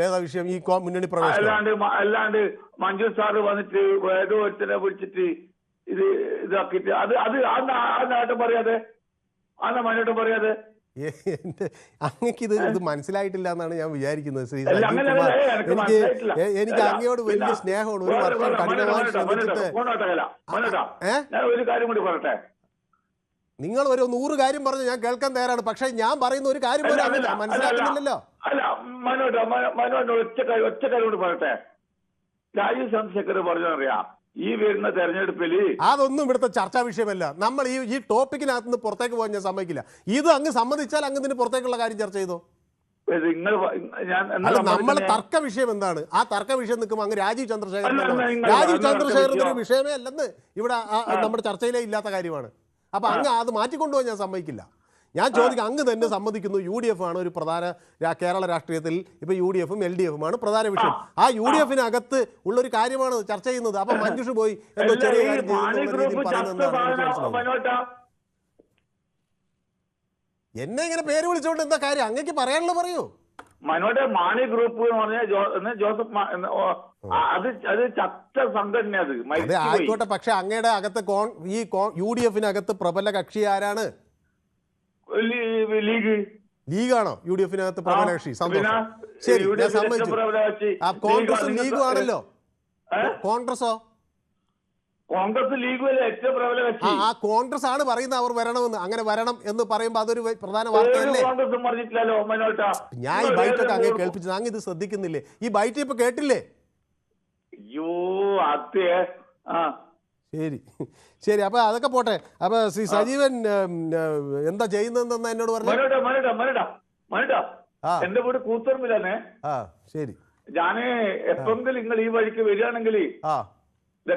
ഏതാ വിഷയം? ഈ മുന്നണി പ്രവേശനം അല്ലാണ്ട് മഞ്ജു സാറ് വന്നിട്ട് ഏതോ ഒരുത്തനെ വിളിച്ചിട്ട് ഇതാക്കിട്ട് അത് നാട്ടും പറയാതെ മഞ്ഞോട്ടും പറയാതെ അങ്ങക്ക് ഇത് മനസ്സിലായിട്ടില്ല എന്നാണ് ഞാൻ വിചാരിക്കുന്നത്. ശ്രീ സജീവ് കുമാർ, എനിക്ക് അങ്ങയോട് വലിയ സ്നേഹമാണ്. ഒരു വർഷം കഠിനമായി ശ്രമിച്ചിട്ട് ഒരു കാര്യം കൂടി പറയട്ടെ. നിങ്ങൾ ഒരു 100 കാര്യം പറഞ്ഞു ഞാൻ കേൾക്കാൻ തയ്യാറാണ്. പക്ഷെ ഞാൻ പറയുന്ന ഒരു കാര്യം പോലും മനസ്സിലാക്കുന്നില്ലല്ലോ. അല്ല, മനോട്ട് ഒറ്റ കാര്യം കൂടി പറയട്ടെ. രാജീവ് ചന്ദ്രശേഖർ പറഞ്ഞറിയാം, ഈ വരുന്ന തെരഞ്ഞെടുപ്പിൽ അതൊന്നും ഇവിടുത്തെ ചർച്ചാ വിഷയമല്ല. നമ്മൾ ഈ ടോപ്പിക്കിനകത്ത് നിന്ന് പുറത്തേക്ക് പോകാൻ ഞാൻ സമ്മതിക്കില്ല. ഇത് അങ്ങ് സമ്മതിച്ചാൽ അങ്ങ് ഇതിന് പുറത്തേക്കുള്ള കാര്യം ചർച്ച ചെയ്തോ. നമ്മളെ തർക്ക വിഷയം എന്താണ്? ആ തർക്ക വിഷയം നിൽക്കുമ്പോൾ അങ്ങ് രാജീവ് ചന്ദ്രശേഖരന്റെ ഒരു വിഷയമേ അല്ലെന്ന് ഇവിടെ നമ്മുടെ ചർച്ചയിലേ ഇല്ലാത്ത കാര്യമാണ്. അപ്പൊ അങ്ങ് അത് മാറ്റിക്കൊണ്ടുപോകാൻ ഞാൻ സമ്മതിക്കില്ല. ഞാൻ ചോദിക്കാം, അങ്ങ് തന്നെ സമ്മതിക്കുന്നു UDF ആണ് ഒരു പ്രധാന കേരള രാഷ്ട്രീയത്തിൽ ഇപ്പൊ UDF-ഉം LDF-ഉം ആണ് പ്രധാന വിഷയം. ആ UDF-നകത്ത് ഉള്ളൊരു കാര്യമാണ് ചർച്ച ചെയ്യുന്നത്. അപ്പൊ മഞ്ജുഷ് പോയി എന്തോ ചെറിയ കാര്യം എന്നെ ഇങ്ങനെ പേര് വിളിച്ചോണ്ട് എന്താ കാര്യം? അങ്ങക്ക് പറയാനുള്ള പറയൂ. മനോടെ മാണി ഗ്രൂപ്പ് എന്ന് പറഞ്ഞാൽ ജോസഫ് അത് ചത്ത സംഘടന. അത് ആയിക്കോട്ടെ, പക്ഷെ അങ്ങയുടെ അകത്ത് ഈ UDF-നകത്ത് പ്രബല കക്ഷി ആരാണ്? ലീഗാണോ UDF-നകത്ത് പ്രബല കക്ഷി? സന്തോഷം, ശരി, ഞാൻ സമ്മതിച്ചു. കോൺഗ്രസും ലീഗും ആണല്ലോ. കോൺഗ്രസോ? കോൺഗ്രസ് ലീഗും ഏറ്റവും പ്രബല കക്ഷി. ആ കോൺഗ്രസ് ആണ് പറയുന്നത് അവർ വരണമെന്ന്. അങ്ങനെ വരണം എന്ന് പറയുമ്പോൾ അതൊരു പ്രധാന വാർത്തയല്ലേ? ഞാൻ ഈ ബൈറ്റൊക്കെ അങ്ങ് കേൾപ്പിച്ചത്, അങ്ങ് ഇത് ശ്രദ്ധിക്കുന്നില്ലേ? ഈ ബൈറ്റ് ഇപ്പൊ കേട്ടില്ലേ? അയ്യോ, അതെ. ശരി ശരി, അപ്പൊ അതൊക്കെ പോട്ടെ. അപ്പൊ ശ്രീ സജീവൻ എന്താ ചെയ്യുന്നതെന്ന് എന്നോട് പറഞ്ഞു. എന്റെ വീട് കൂത്തുപറമ്പിലാണ്. ശരി, ഞാന് എപ്പെങ്കിലും നിങ്ങൾ ഈ വഴിക്ക് വരികയാണെങ്കിൽ,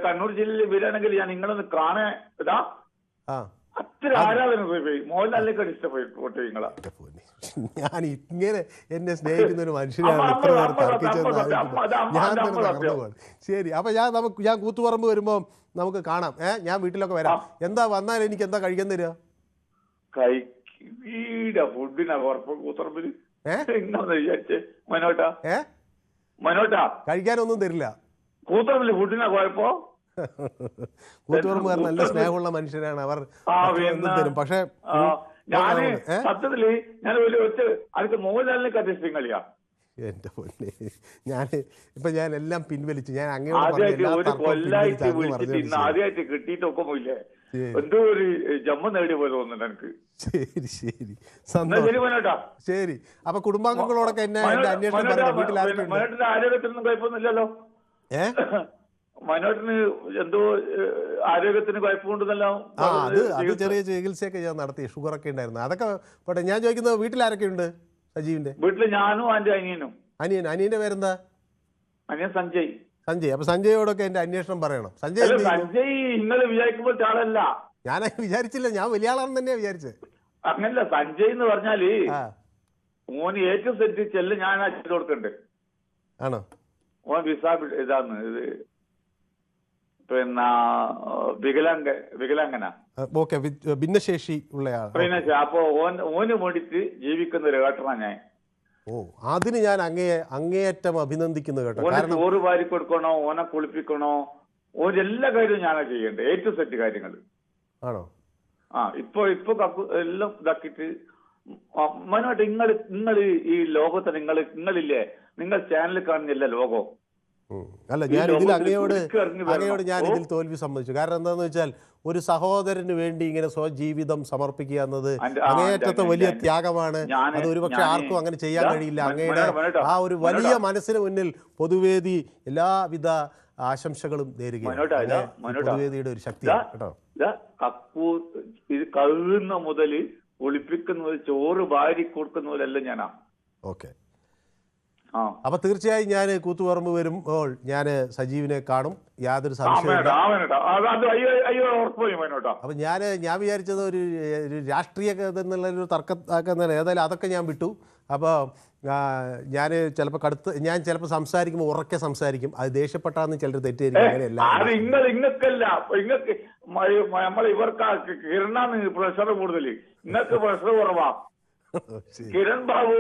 കണ്ണൂർ ജില്ലയിൽ വരികയാണെങ്കിൽ ഞാൻ നിങ്ങളൊന്ന് കാണാ. അത്ര ആരാധന പോയി മോഹൻലാലിനേക്കാൾ ഇഷ്ടപ്പെട്ടു നിങ്ങളെ. ഞാൻ ഇങ്ങനെ എന്നെ സ്നേഹിക്കുന്ന ഒരു മനുഷ്യനാണ് ഇത്ര പേർ തർക്കിച്ചതെന്ന് ഞാൻ തന്നെ തകർന്നു പോവാണ്. ശരി, അപ്പൊ ഞാൻ കൂത്തുപറമ്പ് വരുമ്പോ നമുക്ക് കാണാം. ഞാൻ വീട്ടിലൊക്കെ വരാം. എന്താ വന്നാൽ എനിക്ക് എന്താ കഴിക്കാൻ തരിക? കഴിക്കാനൊന്നും തരില്ല. കൂത്തുപറമ്പിൽ ഫുഡിനാ കുഴപ്പോ? കൂത്തുപറമ്പുകാർ നല്ല സ്നേഹമുള്ള മനുഷ്യരാണ്. അവർ തരും. പക്ഷെ ഞാന് സത്യത്തില് ഞാൻ അടുത്ത മോഹൻലാലിനെ അധ്യക്ഷൻ കളിയാ. എന്റെ പൊന്നെ, ഞാൻ എല്ലാം പിൻവലിച്ചു. ഞാൻ അങ്ങോട്ട് ആദ്യമായിട്ട് കിട്ടിയിട്ടൊക്കെ പോയില്ലേ, എന്തോ ഒരു ജമ്മ നേടിയ പോലെ തോന്നുന്നുണ്ട് എനിക്ക്. ശരി ശരി, സന്തോഷം. ശരി, അപ്പൊ കുടുംബാംഗങ്ങളോടൊക്കെ എന്നെ അന്വേഷണം പറഞ്ഞു. വീട്ടിൽ ആരോഗ്യത്തിനൊന്നും കുഴപ്പമൊന്നുമില്ലല്ലോ? മനോട്ടിന് എന്തോ ആരോഗ്യത്തിന് കുഴപ്പമുണ്ടെന്നല്ലോ. അത് ചെറിയ ചികിത്സയൊക്കെ ഞാൻ നടത്തി. ഷുഗറൊക്കെ ഉണ്ടായിരുന്നു. അതൊക്കെ പോട്ടെ. ഞാൻ ചോദിക്കുന്നത് വീട്ടിൽ ആരൊക്കെ ഉണ്ട്? സജീവിന്റെ വീട്ടില് ഞാനും എന്റെ അനിയനും. അനിയന്റെ പേരെന്താ? ഞാൻ സഞ്ജയ്. സഞ്ജയ്, അപ്പൊ സഞ്ജയോടൊക്കെ എന്റെ അന്വേഷണം പറയണം. സഞ്ജയ് അല്ല, എന്ത് ചെയ്യുന്നു? സഞ്ജയ് നിങ്ങൾ വിചാരിക്കുമ്പോൾ ആളല്ല. ഞാൻ വിചാരിച്ചില്ല, ഞാൻ വലിയ ആളാണെന്ന് തന്നെയാ വിചാരിച്ചത്. അങ്ങനല്ല, സഞ്ജയ് എന്ന് പറഞ്ഞാല് ആ ഓന് ഏറ്റവും സെറ്റ് ചെല്ല് ഞാൻ ചെയ്ത് കൊടുക്കണ്ട്. ആണോ? ഓൻ വിസ ഇതാന്ന് ഇത് പിന്നെ വികലാംഗന. ഓക്കെ, ഭിന്നശേഷി ഉള്ളയാൾ. പിന്നെ അപ്പൊ ഓന് വേണ്ടിട്ട് ജീവിക്കുന്ന ഒരു ഏട്ടനാ ഞാൻ. ഓ, അതിന് ഞാൻ അങ്ങേയറ്റം അഭിനന്ദിക്കുന്നു കേട്ടോ. ഓനെ കാരണം ചോറ് വാരി കൊടുക്കണോ, ഓനെ കുളിപ്പിക്കണോ, ഓരെല്ലാ കാര്യവും ഞാനാ ചെയ്യണ്ടേ, ഏറ്റവും സെറ്റ് കാര്യങ്ങൾ. ആണോ? ഇപ്പൊ എല്ലാം ഇതാക്കിയിട്ട് മനോട്ട് നിങ്ങൾ ഈ ലോകത്തെ നിങ്ങളില്ലേ, നിങ്ങൾ ചാനലിൽ കാണുന്നില്ല ലോകം. അല്ല, ഞാൻ ഇതിൽ അങ്ങയോട് ഞാൻ ഇതിൽ തോൽവി സമ്മതിച്ചു. കാരണം എന്താന്ന് വെച്ചാൽ ഒരു സഹോദരന് വേണ്ടി ഇങ്ങനെ സ്വജീവിതം സമർപ്പിക്കുക എന്നത് അങ്ങേയറ്റത്തെ വലിയ ത്യാഗമാണ്. അത് ഒരുപക്ഷെ ആർക്കും അങ്ങനെ ചെയ്യാൻ കഴിയില്ല. അങ്ങയുടെ ആ ഒരു വലിയ മനസ്സിന് മുന്നിൽ പൊതുവേദി എല്ലാവിധ ആശംസകളും നേരുകയാണ്. പൊതുവേദിയുടെ ഒരു ശക്തി കേട്ടോ. അപ്പൂ ഇത് കഴുകുന്ന മുതല് ഒളിപ്പിക്കുന്ന ചോറ് വാരി കൊടുക്കുന്ന പോലെല്ലാം ഞാനാ. ഓക്കെ, അപ്പൊ തീർച്ചയായും ഞാൻ കൂത്തുപറമ്പ് വരുമ്പോൾ ഞാൻ സജീവിനെ കാണും, യാതൊരു സംശയവും. അപ്പൊ ഞാൻ വിചാരിച്ചത് ഒരു രാഷ്ട്രീയ എന്നുള്ളൊരു തർക്കമാക്കുന്ന, ഏതായാലും അതൊക്കെ ഞാൻ വിട്ടു. അപ്പോൾ ഞാൻ ചിലപ്പോൾ സംസാരിക്കുമ്പോൾ ഉറക്കെ സംസാരിക്കും. അത് ദേഷ്യപ്പെട്ടാന്ന് ചിലർ തെറ്റിദ്ധരിക്കും. അങ്ങനെയല്ല, നമ്മളെ ഇവർക്കാ കിരണാന്ന് പ്രഷർ കൂടുതൽ, ഇങ്ങൾക്ക് പ്രഷർ കുറവാ. കിരൺ ബാബു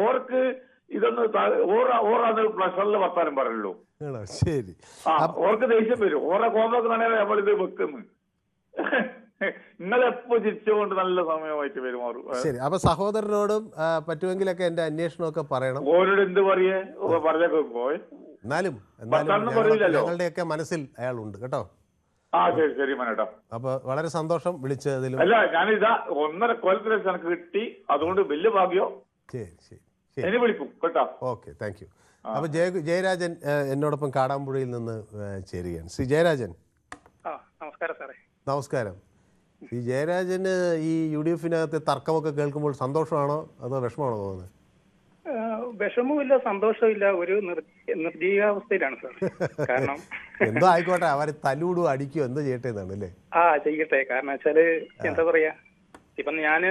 ഓർക്ക് ഇതൊന്ന് ഓറാന്ന് പ്രഷറിൽ വർത്താനം പറയുള്ളൂ. ശരി, ഓർക്ക് ദേഷ്യം വരും. ഓറെ കോമ്പൊക്കെ നമ്മളിത് വെക്കുന്നു. നിങ്ങളെപ്പോ ചിരിച്ചുകൊണ്ട് നല്ല സമയമായിട്ട് പെരുമാറും. ശരി, അപ്പൊ സഹോദരനോടും പറ്റുമെങ്കിലൊക്കെ എന്റെ അന്വേഷണമൊക്കെ പറയണം. ഓരോട് എന്ത് പറയേ പറഞ്ഞേക്കോ. എന്നാലും ഞങ്ങളുടെയൊക്കെ മനസ്സിൽ അയാളുണ്ട് കേട്ടോ. ശരി ശരി മനോട്ടോ. അപ്പൊ വളരെ സന്തോഷം വിളിച്ചതിലും. അല്ല, ഞാനിതാ 1.5 കൊല്ലത്തിന് എനിക്ക് കിട്ടി, അതുകൊണ്ട് വലിയ ഭാഗ്യോ. ശരി ശരി, എന്നെ വിളിക്കും കേട്ടോ. Okay, thank you. അപ്പൊ ജയരാജൻ എന്നോടൊപ്പം കാടാമ്പുഴയിൽ നിന്ന് ചേരുകയാണ്. ശ്രീ ജയരാജൻ. നമസ്കാരം സാറേ. നമസ്കാരം. ഈ ജയരാജന് ഈ UDF-നകത്തെ തർക്കമൊക്കെ കേൾക്കുമ്പോൾ സന്തോഷമാണോ അതോ വിഷമമാണോ തോന്നുന്നത്? വിഷമവുമില്ല, സന്തോഷമില്ല, ഒരു നിർജീവാവസ്ഥയിലാണ് സാർ. കാരണം എന്തോ ആയിക്കോട്ടെ, അവരെ തല്ലൂടുവോ അടിക്കുകയോ എന്തോ ചെയ്യട്ടെ എന്നാണ് അല്ലേ? ചെയ്യട്ടെ. കാരണം വെച്ചാല് എന്താ പറയാ, ഇപ്പം ഞാന്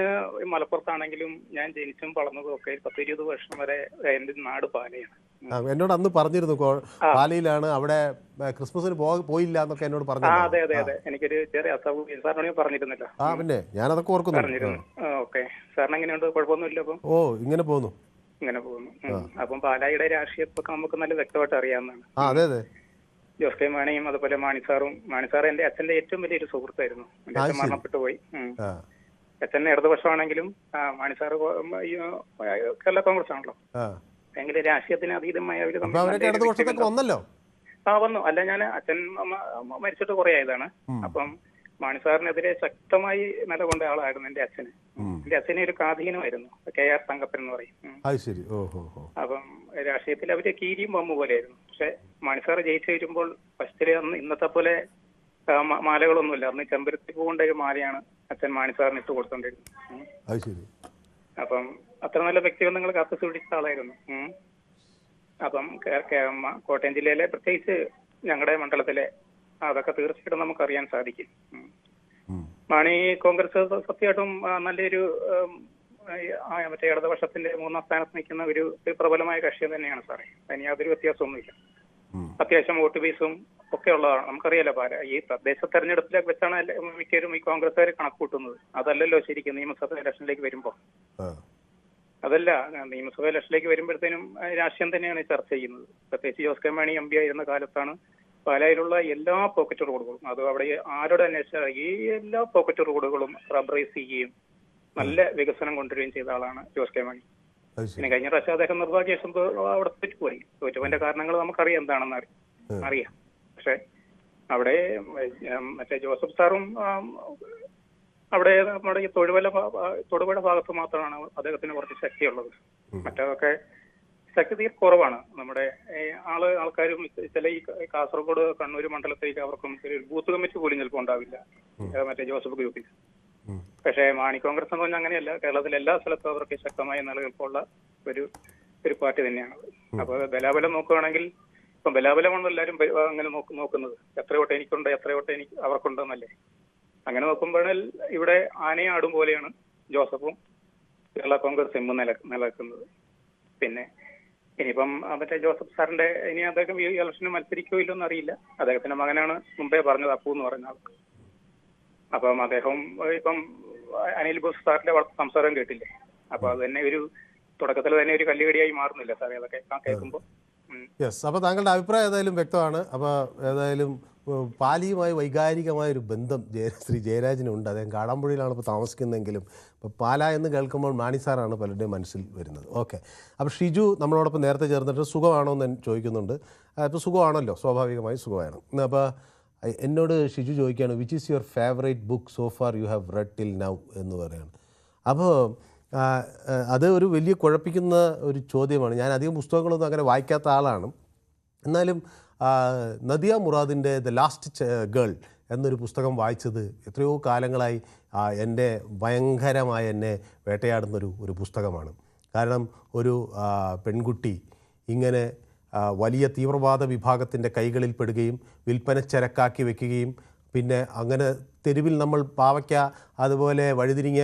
മലപ്പുറത്താണെങ്കിലും ഞാൻ ജനിച്ചും വളർന്നതും ഒക്കെ 10-20 വർഷം വരെ എന്റെ നാട് പാലയാണ്. എന്നോട് അന്ന് പറഞ്ഞിരുന്നു പാലയിലാണ്, അവിടെ ക്രിസ്മസിന് പോയില്ല എന്നൊക്കെ എന്നോട് പറഞ്ഞു. അതെ അതെ അതെ, എനിക്കൊരു ചെറിയ അസൗകര്യം സാറിനോട് പറഞ്ഞിരുന്നല്ലോ. പിന്നെ ഞാനതൊക്കെ ഓർക്കുന്നു. ഓക്കെ, സാറിന് എങ്ങനെയുണ്ട്? കുഴപ്പമൊന്നുമില്ല? അപ്പം ഇങ്ങനെ പോകുന്നു. അപ്പം പാലായുടെ രാഷ്ട്രീയത്തൊക്കെ നമുക്ക് നല്ല വ്യക്തമായിട്ട് അറിയാവുന്നതാണ്. അതെ അതെ. ജോസ് കെ മാണിയും അതുപോലെ മാണിസാർ എന്റെ അച്ഛന്റെ ഏറ്റവും വലിയൊരു സുഹൃത്തായിരുന്നു. എന്റെ അച്ഛൻ മരണപ്പെട്ടു പോയി. അച്ഛൻ ഇടതുപക്ഷമാണെങ്കിലും മാണിസാർ കേരള കോൺഗ്രസ് ആണല്ലോ. എങ്കിലും രാഷ്ട്രീയത്തിന് അതീതമായ വന്നു. അല്ല, ഞാൻ അച്ഛൻ മരിച്ചിട്ട് കുറെ ആയതാണ്. അപ്പം മാണിസാറിനെതിരെ ശക്തമായി നിലകൊണ്ട ആളായിരുന്നു എന്റെ അച്ഛന്. എന്റെ അച്ഛന് ഒരു കാധീനമായിരുന്നു, KR തങ്കപ്പൻ എന്ന് പറയും. അപ്പം രാഷ്ട്രീയത്തിൽ അവര് കീരിയും പമ്പ് പോലെയായിരുന്നു. പക്ഷെ മാണിസാർ ജയിച്ചു വരുമ്പോൾ ഫസ്റ്റില് ഇന്നത്തെ പോലെ മാലകളൊന്നുമില്ല. അന്ന് ചെമ്പരത്തി പൂണ്ട ഒരു മാലയാണ് അച്ഛൻ മാണിസാറിന് ഇട്ട് കൊടുത്തോണ്ടിരുന്നത്. അപ്പം അത്ര നല്ല വ്യക്തിബന്ധങ്ങൾ കാത്തു സൂക്ഷിച്ച ആളായിരുന്നു. അപ്പം കോട്ടയം ജില്ലയിലെ പ്രത്യേകിച്ച് ഞങ്ങളുടെ മണ്ഡലത്തിലെ അതൊക്കെ തീർച്ചയായിട്ടും നമുക്കറിയാൻ സാധിക്കും. മാണി കോൺഗ്രസ് സത്യമായിട്ടും നല്ലൊരു മറ്റേ ഇടതുപക്ഷത്തിന്റെ 3ാം സ്ഥാനത്ത് നിൽക്കുന്ന ഒരു പ്രബലമായ കക്ഷി തന്നെയാണ് സാറേ. അതിന് യാതൊരു വ്യത്യാസമൊന്നുമില്ല. അത്യാവശ്യം വോട്ട് ബേസും ഒക്കെ ഉള്ളതാണ്. നമുക്കറിയാലോ, ഈ തദ്ദേശ തെരഞ്ഞെടുപ്പിലൊക്കെ വെച്ചാണ് മിക്കവരും ഈ കോൺഗ്രസ്സുകാർ കണക്കൂട്ടുന്നത്. അതല്ലല്ലോ ശരിക്കും നിയമസഭാ ഇലക്ഷനിലേക്ക് വരുമ്പോ. അതല്ല, നിയമസഭാ ഇലക്ഷനിലേക്ക് വരുമ്പോഴത്തേനും രാഷ്ട്രീയം തന്നെയാണ് ചർച്ച ചെയ്യുന്നത്. പ്രത്യേകിച്ച് ജോസ് കെ മാണി MP ആയിരുന്ന കാലത്താണ് പാലായിലുള്ള എല്ലാ പോക്കറ്റ് റോഡുകളും, അത് അവിടെ ആരോട് അന്വേഷിച്ചാൽ ഈ എല്ലാ പോക്കറ്റ് റോഡുകളും റബ്ബറൈസ് ചെയ്യുകയും നല്ല വികസനം കൊണ്ടുവരികയും ചെയ്ത ആളാണ് ജോസ് കെ മാണി. പിന്നെ കഴിഞ്ഞ പ്രാവശ്യം അദ്ദേഹം നിർഭാഗ്യവശം അവിടെ തോറ്റുപോയി. തോറ്റുപോയതിന്റെ കാരണങ്ങൾ നമുക്കറിയാം എന്താണെന്ന് അറിയാം. പക്ഷെ അവിടെ മറ്റേ ജോസഫ് സാറും അവിടെ നമ്മുടെ ഈ തൊടുപുഴ ഭാഗത്ത് മാത്രമാണ് അദ്ദേഹത്തിന് കുറച്ച് ശക്തിയുള്ളത്. മറ്റേതൊക്കെ ശക്തി തീരെ കുറവാണ്. നമ്മുടെ ആൾക്കാരും ചില ഈ കാസർഗോഡ് കണ്ണൂർ മണ്ഡലത്തിലേക്ക് അവർക്കും ഒരു ബൂത്ത് കമ്മിറ്റി പോലും ചിലപ്പോൾ ഉണ്ടാവില്ല മറ്റേ ജോസഫ് ഗ്രൂപ്പിൽ. പക്ഷേ മാണി കോൺഗ്രസ് എന്ന് പറഞ്ഞാൽ അങ്ങനെയല്ല. കേരളത്തിലെ എല്ലാ സ്ഥലത്തും അവർക്ക് ശക്തമായ നിലനിൽപ്പുള്ള ഒരു ഒരു പാർട്ടി തന്നെയാണ്. അപ്പൊ ബലാബലം നോക്കുകയാണെങ്കിൽ ഇപ്പം ബലാബലമാണ് എല്ലാവരും അങ്ങനെ നോക്കുന്നത്. എത്ര വോട്ട് എനിക്കുണ്ട്, എത്ര വോട്ട് എനിക്ക് അവർക്കുണ്ടെന്നല്ലേ. അങ്ങനെ നോക്കുമ്പോൾ ഇവിടെ ആനയെ ആടും പോലെയാണ് ജോസഫും കേരള കോൺഗ്രസ് എമ്മും നിലനിൽക്കുന്നത്. പിന്നെ ഇനിയിപ്പം മറ്റേ ജോസഫ് സാറിന്റെ ഇനി അദ്ദേഹം ഈ ഇലക്ഷന് മത്സരിക്കോ ഇല്ലെന്ന് അറിയില്ല. അദ്ദേഹത്തിന്റെ മകനാണ് മുമ്പേ പറഞ്ഞത്, അപ്പു എന്ന് പറയുന്ന ആൾക്ക്. അപ്പം അദ്ദേഹം ഇപ്പം അനിൽ ബോസ് സാറിന്റെ സംസാരം കേട്ടില്ലേ. അപ്പൊ അത് തന്നെ ഒരു തുടക്കത്തിൽ തന്നെ ഒരു കല്ലുകടിയായി മാറുന്നില്ല സാറേ അതൊക്കെ കേൾക്കുമ്പോൾ. യെസ്, അപ്പോൾ താങ്കളുടെ അഭിപ്രായം ഏതായാലും വ്യക്തമാണ്. അപ്പോൾ ഏതായാലും പാലിയുമായി വൈകാരികമായ ഒരു ബന്ധം ശ്രീ ജയരാജനുണ്ട്. അദ്ദേഹം കാടാമ്പുഴയിലാണ് ഇപ്പോൾ താമസിക്കുന്നതെങ്കിലും ഇപ്പോൾ പാല എന്ന് കേൾക്കുമ്പോൾ മാണി സാറാണ് പലരുടെയും മനസ്സിൽ വരുന്നത്. ഓക്കെ, അപ്പോൾ ഷിജു നമ്മളോടൊപ്പം നേരത്തെ ചേർന്നിട്ട് സുഖമാണോ എന്ന് ചോദിക്കുന്നുണ്ട്. ഇപ്പോൾ സുഖമാണല്ലോ, സ്വാഭാവികമായി സുഖമാണ്. അപ്പോൾ എന്നോട് ഷിജു ചോദിക്കുകയാണ്, which is your favourite book so far you have red till now എന്ന് പറയുകയാണ്. അപ്പോൾ അത് ഒരു വലിയ കുഴപ്പിക്കുന്ന ഒരു ചോദ്യമാണ്. ഞാൻ അധികം പുസ്തകങ്ങളൊന്നും അങ്ങനെ വായിക്കാത്ത ആളാണ്. എന്നാലും നദിയ മുറാദിൻ്റെ ദ ലാസ്റ്റ് ഗേൾ എന്നൊരു പുസ്തകം വായിച്ചത് എത്രയോ കാലങ്ങളായി എൻ്റെ ഭയങ്കരമായി എന്നെ വേട്ടയാടുന്നൊരു പുസ്തകമാണ്. കാരണം ഒരു പെൺകുട്ടി ഇങ്ങനെ വലിയ തീവ്രവാദ വിഭാഗത്തിൻ്റെ കൈകളിൽ പെടുകയും വിൽപ്പന ചരക്കാക്കി വെക്കുകയും പിന്നെ അങ്ങനെ തെരുവിൽ നമ്മൾ പാവയ്ക്ക അതുപോലെ വഴുതിരിങ്ങ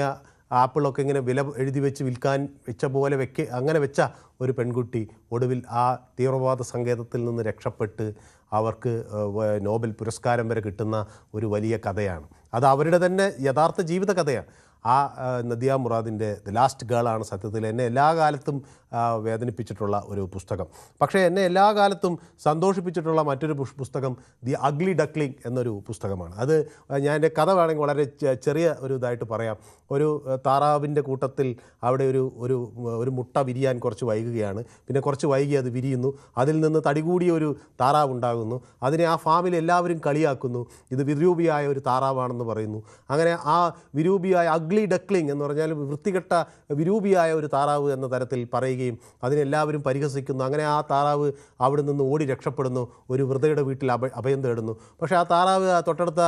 ആപ്പിളൊക്കെ ഇങ്ങനെ വില എഴുതി വെച്ച് വിൽക്കാൻ വെച്ച പോലെ അങ്ങനെ വെച്ച ഒരു പെൺകുട്ടി ഒടുവിൽ ആ തീവ്രവാദ സങ്കേതത്തിൽ നിന്ന് രക്ഷപ്പെട്ട് അവർക്ക് നോബൽ പുരസ്കാരം വരെ കിട്ടുന്ന ഒരു വലിയ കഥയാണ്. അത് അവരുടെ തന്നെ യഥാർത്ഥ ജീവിത കഥയാണ്. ആ നദിയ മുറാദിൻ്റെ ദ ലാസ്റ്റ് ഗേളാണ് സത്യത്തിൽ എന്നെ എല്ലാ കാലത്തും വേദനിപ്പിച്ചിട്ടുള്ള ഒരു പുസ്തകം. പക്ഷേ എന്നെ എല്ലാ കാലത്തും സന്തോഷിപ്പിച്ചിട്ടുള്ള മറ്റൊരു പുസ്തകം ദി അഗ്ലി ഡക്ലിംഗ് എന്നൊരു പുസ്തകമാണ്. അത് ഞാൻ എൻ്റെ കഥ വേണമെങ്കിൽ വളരെ ചെറിയ ഒരു ഇതായിട്ട് പറയാം. ഒരു താറാവിൻ്റെ കൂട്ടത്തിൽ അവിടെ ഒരു മുട്ട വിരിയാൻ കുറച്ച് വൈകുകയാണ്. പിന്നെ കുറച്ച് വൈകി അത് വിരിയുന്നു. അതിൽ നിന്ന് തടികൂടിയ ഒരു താറാവ് ഉണ്ടാകുന്നു. അതിനെ ആ ഫാമിൽ എല്ലാവരും കളിയാക്കുന്നു. ഇത് വിരൂപിയായ ഒരു താറാവാണെന്ന് പറയുന്നു. അങ്ങനെ ആ വിരൂപിയായ അഗ്ലി ഡക്ലിംഗ് എന്ന് പറഞ്ഞാൽ വൃത്തികെട്ട വിരൂപിയായ ഒരു താറാവ് എന്ന തരത്തിൽ പറയുകയും അതിനെല്ലാവരും പരിഹസിക്കുന്നു. അങ്ങനെ ആ താറാവ് അവിടെ നിന്ന് ഓടി രക്ഷപ്പെടുന്നു. ഒരു വൃതയുടെ വീട്ടിൽ അഭയം തേടുന്നു. പക്ഷേ ആ താറാവ് തൊട്ടടുത്ത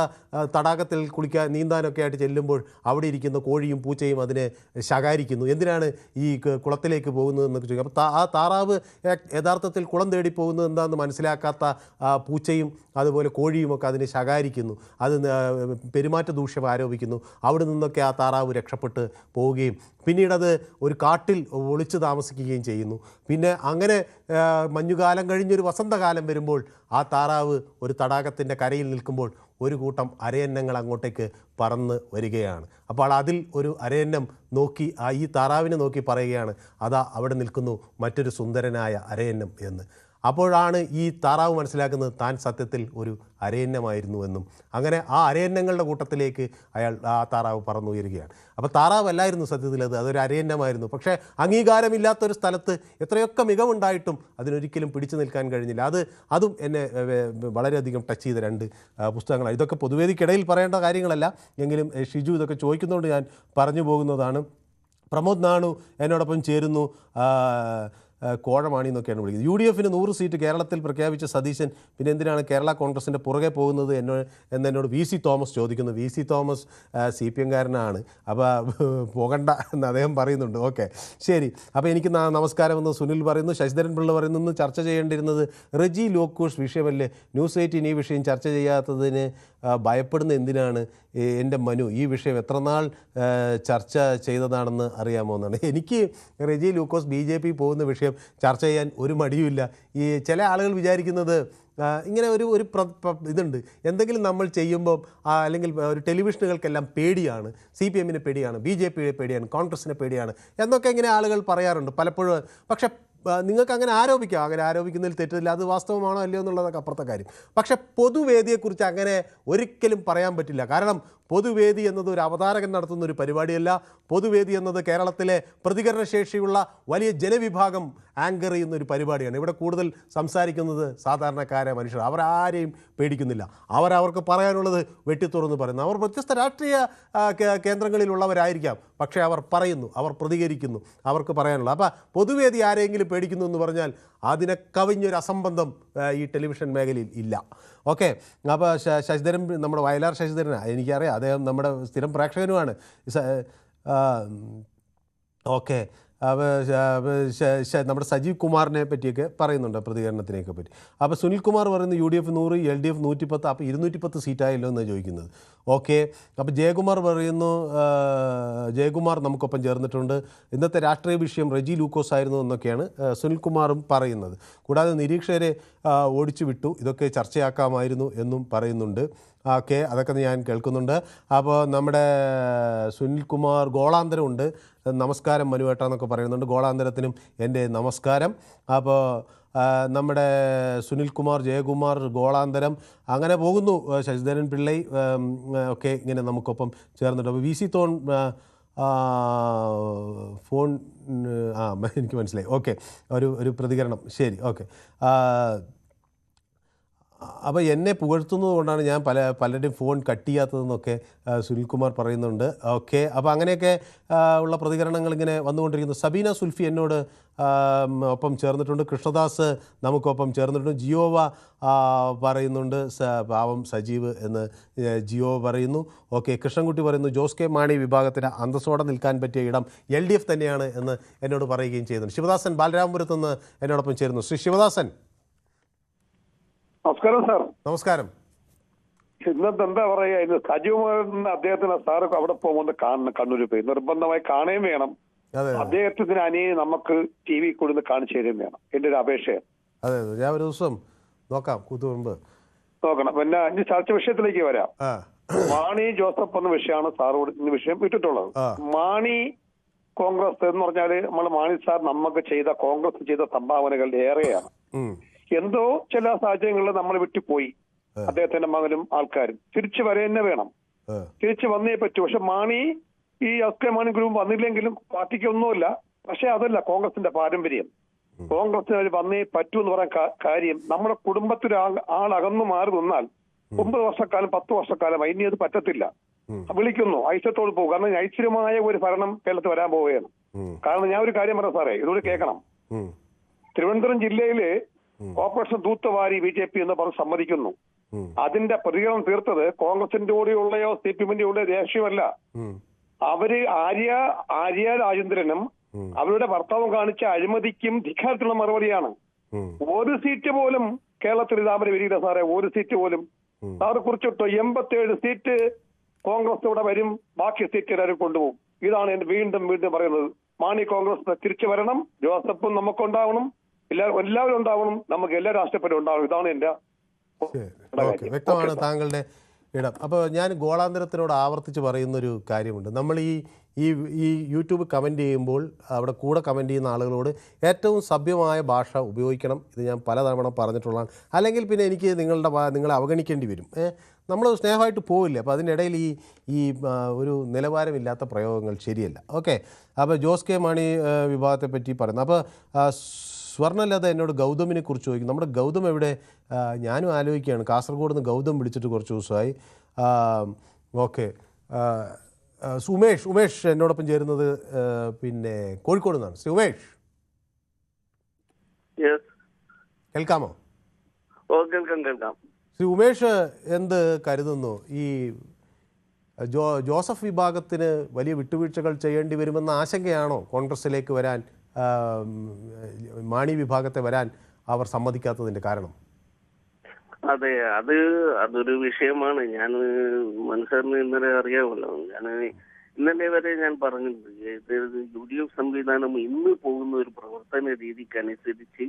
തടാകത്തിൽ കുളിക്കാൻ നീന്താനൊക്കെ ആയിട്ട് ചെല്ലുമ്പോൾ അവിടെ ഇരിക്കുന്ന കോഴിയും പൂച്ചയും അതിനെ ശകാരിക്കുന്നു. എന്തിനാണ് ഈ കുളത്തിലേക്ക് പോകുന്നതെന്നൊക്കെ ചോദിക്കും. അപ്പോൾ ആ താറാവ് യഥാർത്ഥത്തിൽ കുളം തേടി പോകുന്നത് എന്താണെന്ന് മനസ്സിലാക്കാത്ത പൂച്ചയും അതുപോലെ കോഴിയുമൊക്കെ അതിനെ ശകാരിക്കുന്നു. അത് പെരുമാറ്റ ദൂഷ്യം ആരോപിക്കുന്നു. അവിടെ നിന്നൊക്കെ ആ താറാവ് രക്ഷപ്പെട്ട് പോവുകയും പിന്നീടത് ഒരു കാട്ടിൽ ഒളിച്ചു താമസിക്കുകയും ചെയ്യുന്നു. പിന്നെ അങ്ങനെ മഞ്ഞുകാലം കഴിഞ്ഞൊരു വസന്തകാലം വരുമ്പോൾ ആ താറാവ് ഒരു തടാകത്തിൻ്റെ കരയിൽ നിൽക്കുമ്പോൾ ഒരു കൂട്ടം അരയന്നങ്ങൾ അങ്ങോട്ടേക്ക് പറന്ന് വരികയാണ്. അപ്പോൾ അതിൽ ഒരു അരയന്നം നോക്കി ഈ താറാവിനെ നോക്കി പറയുകയാണ്, അതാ അവിടെ നിൽക്കുന്നു മറ്റൊരു സുന്ദരനായ അരയന്നം എന്ന്. അപ്പോഴാണ് ഈ താറാവ് മനസ്സിലാക്കുന്നത് താൻ സത്യത്തിൽ ഒരു അരയന്നമായിരുന്നുവെന്നും. അങ്ങനെ ആ അരയന്നങ്ങളുടെ കൂട്ടത്തിലേക്ക് ആ താറാവ് പറന്നുയരുകയാണ്. അപ്പോൾ താറാവല്ലായിരുന്നു സത്യത്തിൽ അതൊരു അരയന്നമായിരുന്നു. പക്ഷേ അംഗീകാരമില്ലാത്തൊരു സ്ഥലത്ത് എത്രയൊക്കെ മികവുണ്ടായിട്ടും അതിനൊരിക്കലും പിടിച്ചു നിൽക്കാൻ കഴിഞ്ഞില്ല. അതും എന്നെ വളരെയധികം ടച്ച് ചെയ്ത രണ്ട് പുസ്തകങ്ങളാണ്. ഇതൊക്കെ പൊതുവേദിക്കിടയിൽ പറയേണ്ട കാര്യങ്ങളല്ല, എങ്കിലും ഷിജു ഇതൊക്കെ ചോദിക്കുന്നതുകൊണ്ട് ഞാൻ പറഞ്ഞു പോകുന്നതാണ്. പ്രമോദ് നാണു എന്നോടൊപ്പം ചേരുന്നു. കോഴമാണി എന്നൊക്കെയാണ് വിളിക്കുന്നത്. UDFന് 100 സീറ്റ് കേരളത്തിൽ പ്രഖ്യാപിച്ച സതീശൻ പിന്നെ എന്തിനാണ് കേരള കോൺഗ്രസിൻ്റെ പുറകെ പോകുന്നത് എന്നോട് VC തോമസ് ചോദിക്കുന്നു. VC തോമസ് CPM-കാരനാണ്. അപ്പോൾ പോകണ്ട എന്ന് അദ്ദേഹം പറയുന്നുണ്ട്. ഓക്കെ, ശരി. അപ്പോൾ എനിക്ക് നമസ്കാരമെന്ന് സുനിൽ പറയുന്നു. ശശിധരൻ പിള്ള പറയുന്നു, ഇന്ന് ചർച്ച ചെയ്യേണ്ടിരുന്നത് റെജി ലോക്കൂഷ് വിഷയമല്ലേ, ന്യൂസ് 18 ഈ വിഷയം ചർച്ച ചെയ്യാത്തതിന് ഭയപ്പെടുന്ന എന്തിനാണ് എൻ്റെ മനു, ഈ വിഷയം എത്രനാൾ ചർച്ച ചെയ്തതാണെന്ന് അറിയാമോ എന്നാണ്. എനിക്ക് റെജി ലൂക്കോസ് BJP പോകുന്ന വിഷയം ചർച്ച ചെയ്യാൻ ഒരു മടിയുമില്ല. ഈ ചില ആളുകൾ വിചാരിക്കുന്നത് ഇങ്ങനെ ഒരു ഇതുണ്ട്, എന്തെങ്കിലും നമ്മൾ ചെയ്യുമ്പം അല്ലെങ്കിൽ ഒരു ടെലിവിഷനുകൾക്കെല്ലാം പേടിയാണ്, CPM-നെ പേടിയാണ്, BJP-യെ പേടിയാണ്, കോൺഗ്രസിനെ പേടിയാണ് എന്നൊക്കെ ഇങ്ങനെ ആളുകൾ പറയാറുണ്ട് പലപ്പോഴും. പക്ഷേ നിങ്ങൾക്ക് അങ്ങനെ ആരോപിക്കാം, അങ്ങനെ ആരോപിക്കുന്നതിൽ തെറ്റില്ല. അത് വാസ്തവമാണോ അല്ലയോ എന്നുള്ളതൊക്കെ അപ്പുറത്തെ കാര്യം. പക്ഷേ പൊതുവേദിയെക്കുറിച്ച് അങ്ങനെ ഒരിക്കലും പറയാൻ പറ്റില്ല. കാരണം പൊതുവേദി എന്നത് ഒരു അവതാരകൻ നടത്തുന്ന ഒരു പരിപാടിയല്ല. പൊതുവേദി എന്നത് കേരളത്തിലെ പ്രതികരണശേഷിയുള്ള വലിയ ജനവിഭാഗം ആങ്കർ ചെയ്യുന്ന ഒരു പരിപാടിയാണ്. ഇവിടെ കൂടുതൽ സംസാരിക്കുന്നത് സാധാരണക്കാരായ മനുഷ്യർ. അവരാരെയും പേടിക്കുന്നില്ല. അവർക്ക് പറയാനുള്ളത് വെട്ടിത്തുറന്ന് പറയുന്നു. അവർ വ്യത്യസ്ത രാഷ്ട്രീയ കേന്ദ്രങ്ങളിലുള്ളവരായിരിക്കാം, പക്ഷേ അവർ പറയുന്നു, അവർ പ്രതികരിക്കുന്നു, അവർക്ക് പറയാനുള്ളത്. അപ്പോൾ പൊതുവേദി ആരെങ്കിലും പേടിക്കുന്നു എന്ന് പറഞ്ഞാൽ അതിനെ കവിഞ്ഞൊരു അസംബന്ധം ഈ ടെലിവിഷൻ മേഖലയിൽ ഇല്ല. ഓക്കെ, അപ്പോൾ ശശിധരൻ, നമ്മുടെ വയലാർ ശശിധരനാണ്, എനിക്കറിയാം, അദ്ദേഹം നമ്മുടെ സ്ഥിരം പ്രേക്ഷകനുമാണ്. ഓക്കെ, നമ്മുടെ സജീവ് കുമാറിനെ പറ്റിയൊക്കെ പറയുന്നുണ്ട്, പ്രതികരണത്തിനെയൊക്കെ പറ്റി. അപ്പോൾ സുനിൽകുമാർ പറയുന്നു UDF 100, LDF 110, അപ്പോൾ 210 സീറ്റായല്ലോ എന്ന് ചോദിക്കുന്നത്. ഓക്കെ. അപ്പോൾ ജയകുമാർ പറയുന്നു, ജയകുമാർ നമുക്കൊപ്പം ചേർന്നിട്ടുണ്ട്. ഇന്നത്തെ രാഷ്ട്രീയ വിഷയം റെജി ലൂക്കോസ് ആയിരുന്നു എന്നൊക്കെയാണ് സുനിൽകുമാറും പറയുന്നത്. കൂടാതെ നിരീക്ഷകരെ ഓടിച്ചു വിട്ടു, ഇതൊക്കെ ചർച്ചയാക്കാമായിരുന്നു എന്നും പറയുന്നുണ്ട്. ഓക്കെ, അതൊക്കെ ഞാൻ കേൾക്കുന്നുണ്ട്. അപ്പോൾ നമ്മുടെ സുനിൽകുമാർ ഗോളാന്തരമുണ്ട്, നമസ്കാരം മനുവേട്ട എന്നൊക്കെ പറയുന്നുണ്ട്. ഗോളാന്തരത്തിനും എൻ്റെ നമസ്കാരം. അപ്പോൾ നമ്മുടെ സുനിൽകുമാർ, ജയകുമാർ, ഗോളാന്തരം അങ്ങനെ പോകുന്നു. ശശിധരൻ പിള്ളൈ ഒക്കെ ഇങ്ങനെ നമുക്കൊപ്പം ചേർന്നിട്ട്. അപ്പോൾ VC തോൺ ഫോൺ എനിക്ക് മനസ്സിലായി. ഓക്കെ, ഒരു പ്രതികരണം. ശരി, ഓക്കെ. അപ്പോൾ എന്നെ പുകഴ്ത്തുന്നത് കൊണ്ടാണ് ഞാൻ പലരുടെയും ഫോൺ കട്ട് ചെയ്യാത്തതെന്നൊക്കെ സുനിൽകുമാർ പറയുന്നുണ്ട്. ഓക്കെ, അപ്പോൾ അങ്ങനെയൊക്കെ ഉള്ള പ്രതികരണങ്ങൾ ഇങ്ങനെ വന്നുകൊണ്ടിരിക്കുന്നു. സബീന സുൽഫി എന്നോട് ഒപ്പം ചേർന്നിട്ടുണ്ട്. കൃഷ്ണദാസ് നമുക്കൊപ്പം ചേർന്നിട്ടുണ്ട്. ജിയോവ പറയുന്നുണ്ട്, പാവം സജീവ് എന്ന് ജിയോ പറയുന്നു. ഓക്കെ, കൃഷ്ണൻകുട്ടി പറയുന്നു ജോസ് കെ മാണി വിഭാഗത്തിന് അന്തസ്സോടെ നിൽക്കാൻ പറ്റിയ ഇടം LDF തന്നെയാണ് എന്ന് എന്നോട് പറയുകയും ചെയ്യുന്നുണ്ട്. ശിവദാസൻ ബാലരാമപുരത്ത് നിന്ന് എന്നോടൊപ്പം ചേരുന്നു. ശ്രീ ശിവദാസൻ. നമസ്കാരം സാർ. നമസ്കാരം. ഇന്നത്തെ എന്താ പറയാ, ഇത് സജീവമായിരുന്ന അദ്ദേഹത്തിന് സാറ് അവിടെ പോകുമ്പോൾ കാണണം, കണ്ണൂരിൽ പോയി നിർബന്ധമായി കാണുകയും വേണം. അദ്ദേഹത്തിന് അനിയെ നമുക്ക് TV കൊടുത്ത് കാണിച്ചു തരുകയും വേണം. എന്റെ ഒരു അപേക്ഷയാണ്. അതെ, ഞാൻ ഒരു ദിവസം നോക്കാം, കൂത്തുമുമ്പ് നോക്കണം. പിന്നെ ഇനി ചർച്ച വിഷയത്തിലേക്ക് വരാം. മാണി ജോസഫ് എന്ന വിഷയമാണ് സാറോട് ഇന്ന് വിഷയം ഇട്ടിട്ടുള്ളത്. മാണി കോൺഗ്രസ് എന്ന് പറഞ്ഞാല് നമ്മൾ മാണി സാർ നമുക്ക് കോൺഗ്രസ് ചെയ്ത സംഭാവനകൾ ഏറെയാണ്. എന്തോ ചില സാഹചര്യങ്ങളിൽ നമ്മൾ വിട്ടുപോയി, അദ്ദേഹത്തിന്റെ മകനും ആൾക്കാരും. തിരിച്ചു വരെ തന്നെ വേണം, തിരിച്ചു വന്നേ പറ്റൂ. പക്ഷെ മാണി ഈ എസ് മാണി ഗ്രൂപ്പ് വന്നില്ലെങ്കിലും പാർട്ടിക്ക് ഒന്നുമില്ല. പക്ഷെ അതല്ല കോൺഗ്രസിന്റെ പാരമ്പര്യം. കോൺഗ്രസിന് അവർ വന്നേ പറ്റൂ എന്ന് പറയാൻ കാര്യം, നമ്മുടെ കുടുംബത്തിൽ ആളകന്നു മാറി നിന്നാൽ 9 വർഷക്കാലം 10 വർഷക്കാലം ഇനി അത് പറ്റത്തില്ല. വിളിക്കുന്നു, ഐശ്വര്യത്തോട് പോകും. കാരണം ഐശ്വര്യമായ ഒരു ഭരണം കേരളത്തിൽ വരാൻ പോവുകയാണ്. കാരണം ഞാൻ ഒരു കാര്യം പറയാം സാറേ, ഇതോട് കേൾക്കണം. തിരുവനന്തപുരം ജില്ലയില് ഓപ്പറേഷൻ തൂത്തുവാരി BJP എന്ന് പറഞ്ഞ് സമ്മതിക്കുന്നു. അതിന്റെ പ്രതികരണം തീർത്തത് കോൺഗ്രസിന്റെ കൂടെയുള്ളയോ CPM-ന്റെ കൂടെ ദേഷ്യമല്ല. അവര് ആര്യ രാജേന്ദ്രനും അവരുടെ ഭർത്താവും കാണിച്ച അഴിമതിക്കും ധിക്കാരത്തിലുള്ള മറുപടിയാണ്. ഒരു സീറ്റ് പോലും കേരളത്തിൽ ഇതാമര വരില്ല സാറേ, ഒരു സീറ്റ് പോലും. സാറ് കുറിച്ചിട്ടോ 87 സീറ്റ് കോൺഗ്രസ് ഇവിടെ വരും, ബാക്കി സീറ്റ് എല്ലാവരും കൊണ്ടുപോകും. ഇതാണ് എന്റെ വീണ്ടും പറയുന്നത്. മാണി കോൺഗ്രസ് തിരിച്ചു വരണം, ജോസഫും നമുക്കുണ്ടാവണം, എല്ലാവരും ഉണ്ടാവണം, നമുക്ക് എല്ലാ രാഷ്ട്രീയക്കാരും ഉണ്ടാവണം. ഇതാണ് എന്റെ വ്യക്തമാണ് താങ്കളുടെ ഇടം. അപ്പോൾ ഞാൻ ഗോളാന്തരത്തിനോട് ആവർത്തിച്ച് പറയുന്നൊരു കാര്യമുണ്ട്. നമ്മൾ ഈ യൂട്യൂബ് കമൻറ്റ് ചെയ്യുമ്പോൾ അവിടെ കൂടെ കമൻറ്റ് ചെയ്യുന്ന ആളുകളോട് ഏറ്റവും സഭ്യമായ ഭാഷ ഉപയോഗിക്കണം. ഇത് ഞാൻ പലതവണ പറഞ്ഞിട്ടുള്ളതാണ്. അല്ലെങ്കിൽ പിന്നെ എനിക്ക് നിങ്ങളെ അവഗണിക്കേണ്ടി വരും. നമ്മൾ സ്നേഹമായിട്ട് പോവില്ല. അപ്പോൾ അതിനിടയിൽ ഈ ഒരു നിലവാരമില്ലാത്ത പ്രയോഗങ്ങൾ ശരിയല്ല. ഓക്കെ, അപ്പോൾ ജോസ് കെ മാണി വിഭാഗത്തെ പറ്റി പറയുന്നു. അപ്പോൾ സ്വർണ്ണലത എന്നോട് ഗൗതമിനെ കുറിച്ച് ചോദിക്കും. നമ്മുടെ ഗൗതം എവിടെ? ഞാനും ആലോചിക്കുകയാണ്. കാസർഗോഡ് നിന്ന് ഗൗതം വിളിച്ചിട്ട് കുറച്ച് ദിവസമായി. ഓക്കെ, ഉമേഷ് എന്നോടൊപ്പം ചേരുന്നത് പിന്നെ കോഴിക്കോട് നിന്നാണ്. ശ്രീ ഉമേഷ്, കേൾക്കാമോ? കേൾക്കാം. ശ്രീ ഉമേഷ് എന്ത് കരുതുന്നു? ഈ ജോസഫ് വിഭാഗത്തിന് വലിയ വിട്ടുവീഴ്ചകൾ ചെയ്യേണ്ടി വരുമെന്ന ആശങ്കയാണോ കോൺഗ്രസിലേക്ക് വരാൻ, മാണി വിഭാഗത്തെ വരാൻ അവർ സമ്മതിക്കാത്തതിന്റെ കാരണം? അതെ, അതൊരു വിഷയമാണ്. ഞാൻ മനസ്സിന് ഇന്നലെ അറിയാമല്ലോ. ഇന്നലെ വരെ ഞാൻ പറഞ്ഞിട്ടുണ്ട്, UDF സംവിധാനം ഇന്ന് പോകുന്ന ഒരു പ്രവർത്തന രീതിക്കനുസരിച്ച്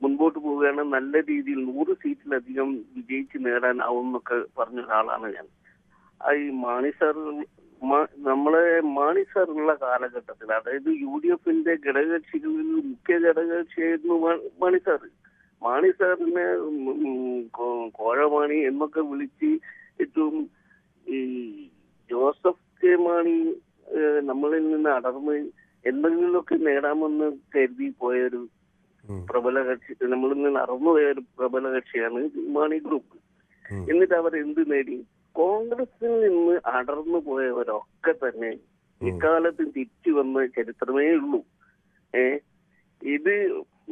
മുൻപോട്ട് പോവുകയാണ്. നല്ല രീതിയിൽ 100 സീറ്റിലധികം വിജയിച്ച് നേടാനാവും എന്നൊക്കെ പറഞ്ഞ ഒരാളാണ് ഞാൻ. ഈ മാണി സാർ ഉള്ള കാലഘട്ടത്തിൽ, അതായത് UDF-ന്റെ ഘടകകക്ഷികളിൽ മുഖ്യ ഘടകകക്ഷിയായിരുന്നു മാണി സാറിനെ കോഴമാണി എന്നൊക്കെ വിളിച്ച് ഏറ്റവും ഈ ജോസഫ് കെ മാണി നമ്മളിൽ നിന്ന് അടർന്ന് എന്തെങ്കിലുമൊക്കെ നേടാമെന്ന് കരുതി പോയൊരു പ്രബല കക്ഷി, നമ്മളിൽ നിന്ന് അടർന്നുപോയ ഒരു പ്രബല കക്ഷിയാണ് മാണി ഗ്രൂപ്പ്. എന്നിട്ട് അവർ എന്ത് നേടി? കോൺഗ്രസിൽ നിന്ന് അടർന്നു പോയവരൊക്കെ തന്നെ ഇക്കാലത്ത് തിരിച്ചു വന്ന ചരിത്രമേ ഉള്ളൂ. ഇത്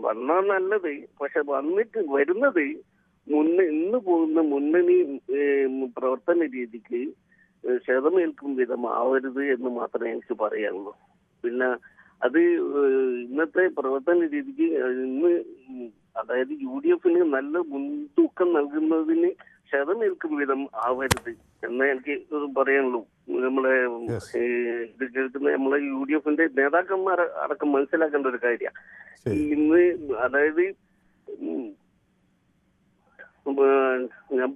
വന്നാൽ നല്ലത്, പക്ഷെ വരുന്നത് ഇന്ന് പോകുന്ന മുന്നണി പ്രവർത്തന രീതിക്ക് ക്ഷതമേൽക്കും വിധം ആവരുത് എന്ന് മാത്രമേ എനിക്ക് പറയാനുള്ളൂ. പിന്നെ അത് ഇന്നത്തെ പ്രവർത്തന രീതിക്ക് ഇന്ന് അതായത് UDF നല്ല മുൻതൂക്കം നൽകുന്നതിന് ക്ഷതമേൽക്കും വിധം ആവരുത് എന്നേ എനിക്ക് പറയാനുള്ളൂ. നമ്മളെ ഇത് കേൾക്കുന്ന നമ്മളെ UDF നേതാക്കന്മാർ അടക്കം മനസ്സിലാക്കേണ്ട ഒരു കാര്യമാണ്. ഇന്ന് അതായത് ഞാൻ